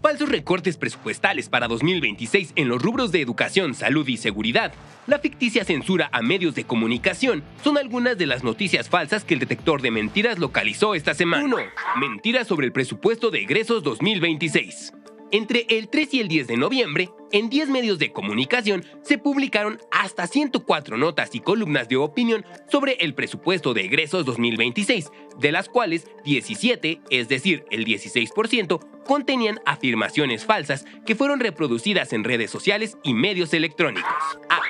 L: Falsos recortes presupuestales para 2026 en los rubros de educación, salud y seguridad. La ficticia censura a medios de comunicación son algunas de las noticias falsas que el detector de mentiras localizó esta semana. 1. Mentiras sobre el presupuesto de egresos 2026. Entre el 3 y el 10 de noviembre, en 10 medios de comunicación se publicaron hasta 104 notas y columnas de opinión sobre el presupuesto de egresos 2026, de las cuales 17, es decir, el 16%, contenían afirmaciones falsas que fueron reproducidas en redes sociales y medios electrónicos. A.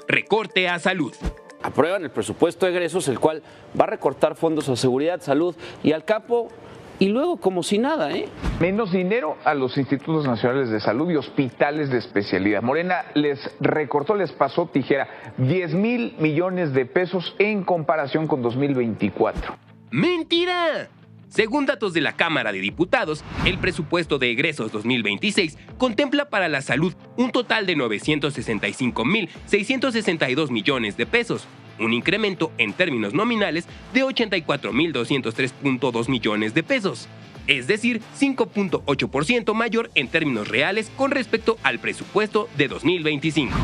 L: Recorte a salud.
M: Aprueban el presupuesto de egresos, el cual va a recortar fondos a seguridad, salud y al campo, y luego como si nada,
N: Menos dinero a los institutos nacionales de salud y hospitales de especialidad. Morena les recortó, les pasó tijera, 10,000 millones de pesos en comparación con 2024.
L: ¡Mentira! Según datos de la Cámara de Diputados, el presupuesto de egresos 2026 contempla para la salud un total de 965.662 millones de pesos, un incremento en términos nominales de 84.203.2 millones de pesos, es decir, 5.8% mayor en términos reales con respecto al presupuesto de 2025.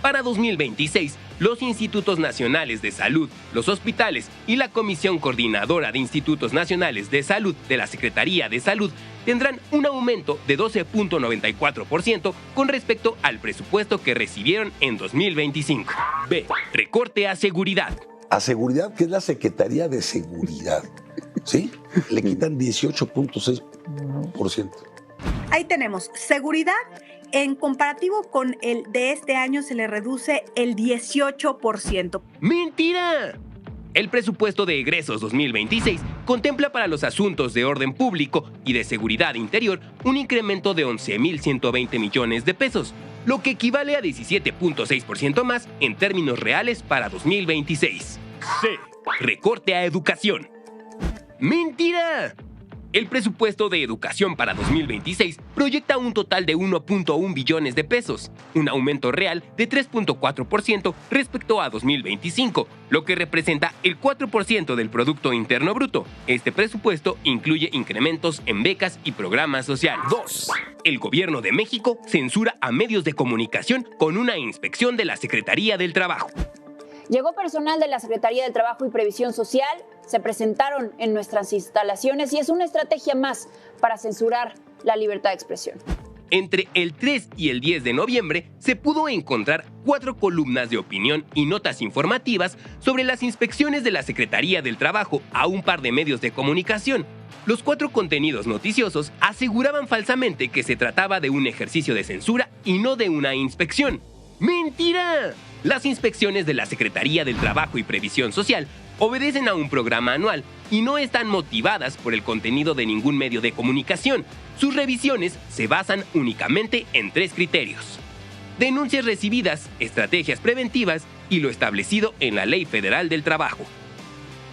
L: Para 2026, los institutos nacionales de salud, los hospitales y la Comisión Coordinadora de Institutos Nacionales de Salud de la Secretaría de Salud tendrán un aumento de 12.94% con respecto al presupuesto que recibieron en 2025. B. Recorte a seguridad.
O: A seguridad, que es la Secretaría de Seguridad, ¿sí? Le quitan 18.6%.
P: Ahí tenemos seguridad. En comparativo con el de este año se le reduce el 18%.
L: ¡Mentira! El presupuesto de egresos 2026 contempla para los asuntos de orden público y de seguridad interior un incremento de 11.120 millones de pesos, lo que equivale a 17.6% más en términos reales para 2026. C. Recorte a educación. ¡Mentira! El presupuesto de educación para 2026 proyecta un total de 1.1 billones de pesos, un aumento real de 3.4% respecto a 2025, lo que representa el 4% del Producto Interno Bruto. Este presupuesto incluye incrementos en becas y programas sociales. 2. El Gobierno de México censura a medios de comunicación con una inspección de la Secretaría del Trabajo.
Q: Llegó personal de la Secretaría del Trabajo y Previsión Social, se presentaron en nuestras instalaciones y es una estrategia más para censurar la libertad de expresión.
L: Entre el 3 y el 10 de noviembre se pudo encontrar 4 columnas de opinión y notas informativas sobre las inspecciones de la Secretaría del Trabajo a un par de medios de comunicación. Los 4 contenidos noticiosos aseguraban falsamente que se trataba de un ejercicio de censura y no de una inspección. ¡Mentira! Las inspecciones de la Secretaría del Trabajo y Previsión Social obedecen a un programa anual y no están motivadas por el contenido de ningún medio de comunicación. Sus revisiones se basan únicamente en 3 criterios: denuncias recibidas, estrategias preventivas y lo establecido en la Ley Federal del Trabajo.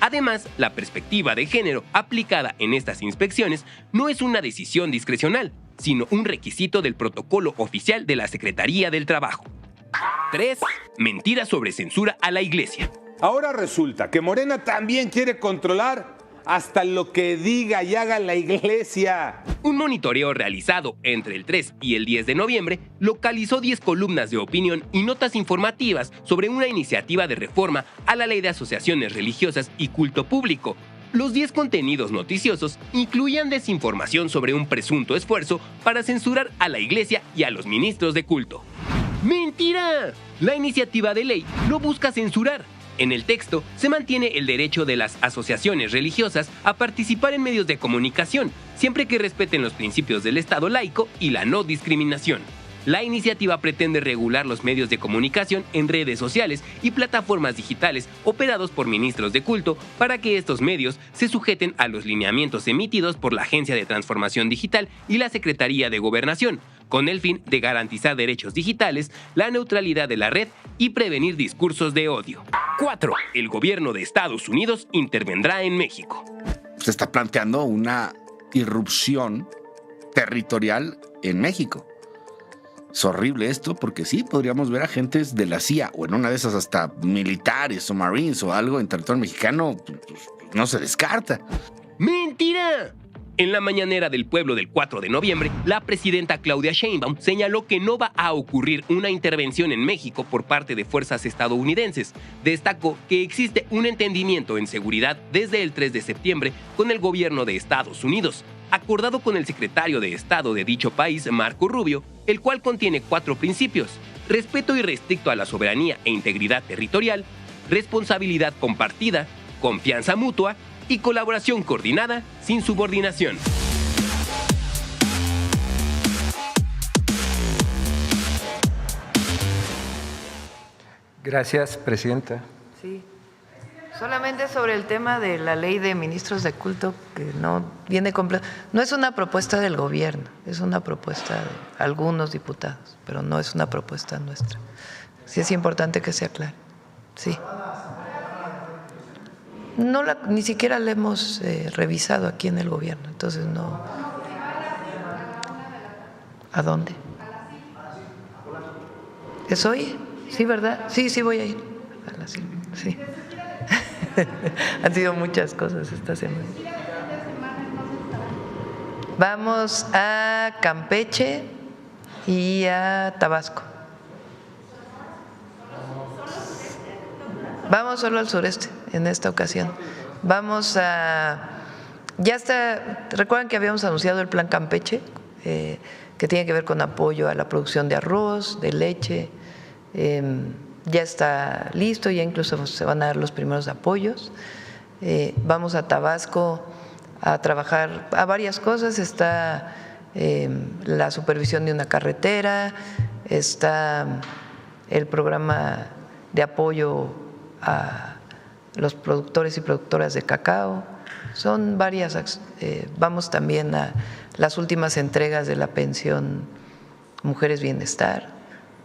L: Además, la perspectiva de género aplicada en estas inspecciones no es una decisión discrecional, sino un requisito del protocolo oficial de la Secretaría del Trabajo. 3. Mentiras sobre censura a la Iglesia.
R: Ahora resulta que Morena también quiere controlar hasta lo que diga y haga la Iglesia.
L: Un monitoreo realizado entre el 3 y el 10 de noviembre localizó 10 columnas de opinión y notas informativas sobre una iniciativa de reforma a la Ley de Asociaciones Religiosas y Culto Público. Los 10 contenidos noticiosos incluían desinformación sobre un presunto esfuerzo para censurar a la Iglesia y a los ministros de culto. ¡Mentira! La iniciativa de ley no busca censurar. En el texto se mantiene el derecho de las asociaciones religiosas a participar en medios de comunicación, siempre que respeten los principios del Estado laico y la no discriminación. La iniciativa pretende regular los medios de comunicación en redes sociales y plataformas digitales operados por ministros de culto para que estos medios se sujeten a los lineamientos emitidos por la Agencia de Transformación Digital y la Secretaría de Gobernación, con el fin de garantizar derechos digitales, la neutralidad de la red y prevenir discursos de odio. 4. El gobierno de Estados Unidos intervendrá en México.
S: Se está planteando una irrupción territorial en México. Es horrible esto porque sí, podríamos ver agentes de la CIA o en una de esas hasta militares o marines o algo en territorio mexicano. No se descarta.
L: ¡Mentira! En la mañanera del pueblo del 4 de noviembre, la presidenta Claudia Sheinbaum señaló que no va a ocurrir una intervención en México por parte de fuerzas estadounidenses. Destacó que existe un entendimiento en seguridad desde el 3 de septiembre con el gobierno de Estados Unidos. acordado con el secretario de Estado de dicho país, Marco Rubio, el cual contiene 4 principios: respeto irrestricto a la soberanía e integridad territorial, responsabilidad compartida, confianza mutua y colaboración coordinada sin subordinación.
K: Gracias, presidenta.
A: Sí. Solamente sobre el tema de la ley de ministros de culto, que no viene completa. No es una propuesta del gobierno, es una propuesta de algunos diputados, pero no es una propuesta nuestra. Sí es importante que se aclare. Sí. No ni siquiera la hemos revisado aquí en el gobierno, entonces no. ¿A dónde? ¿Es hoy? Sí, ¿verdad? Sí, sí voy a ir. Sí. Han sido muchas cosas esta semana. Vamos a Campeche y a Tabasco. Vamos solo al sureste en esta ocasión. Vamos a… Ya está, recuerdan que habíamos anunciado el Plan Campeche, que tiene que ver con apoyo a la producción de arroz, de leche. Ya está listo, ya incluso se van a dar los primeros apoyos. Vamos a Tabasco a trabajar a varias cosas. Está la supervisión de una carretera, está el programa de apoyo a los productores y productoras de cacao. Son varias. Vamos también a las últimas entregas de la pensión Mujeres Bienestar.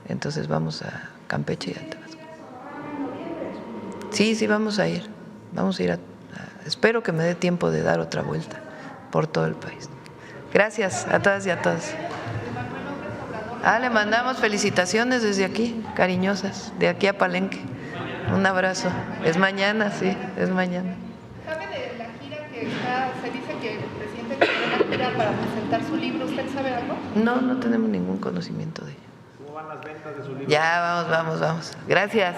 A: Entonces vamos a Campeche y a Tabasco. Sí, vamos a ir. Vamos a ir espero que me dé tiempo de dar otra vuelta por todo el país. Gracias a todas y a todos. Le mandamos felicitaciones desde aquí, cariñosas, de aquí a Palenque. Un abrazo. Es mañana, sí, es mañana.
T: ¿Sabe de la gira que se dice que el presidente tiene una gira para presentar su libro? ¿Usted sabe algo?
A: No tenemos ningún conocimiento de ello.
T: ¿Cómo van las ventas de su libro?
A: Ya, vamos. Gracias.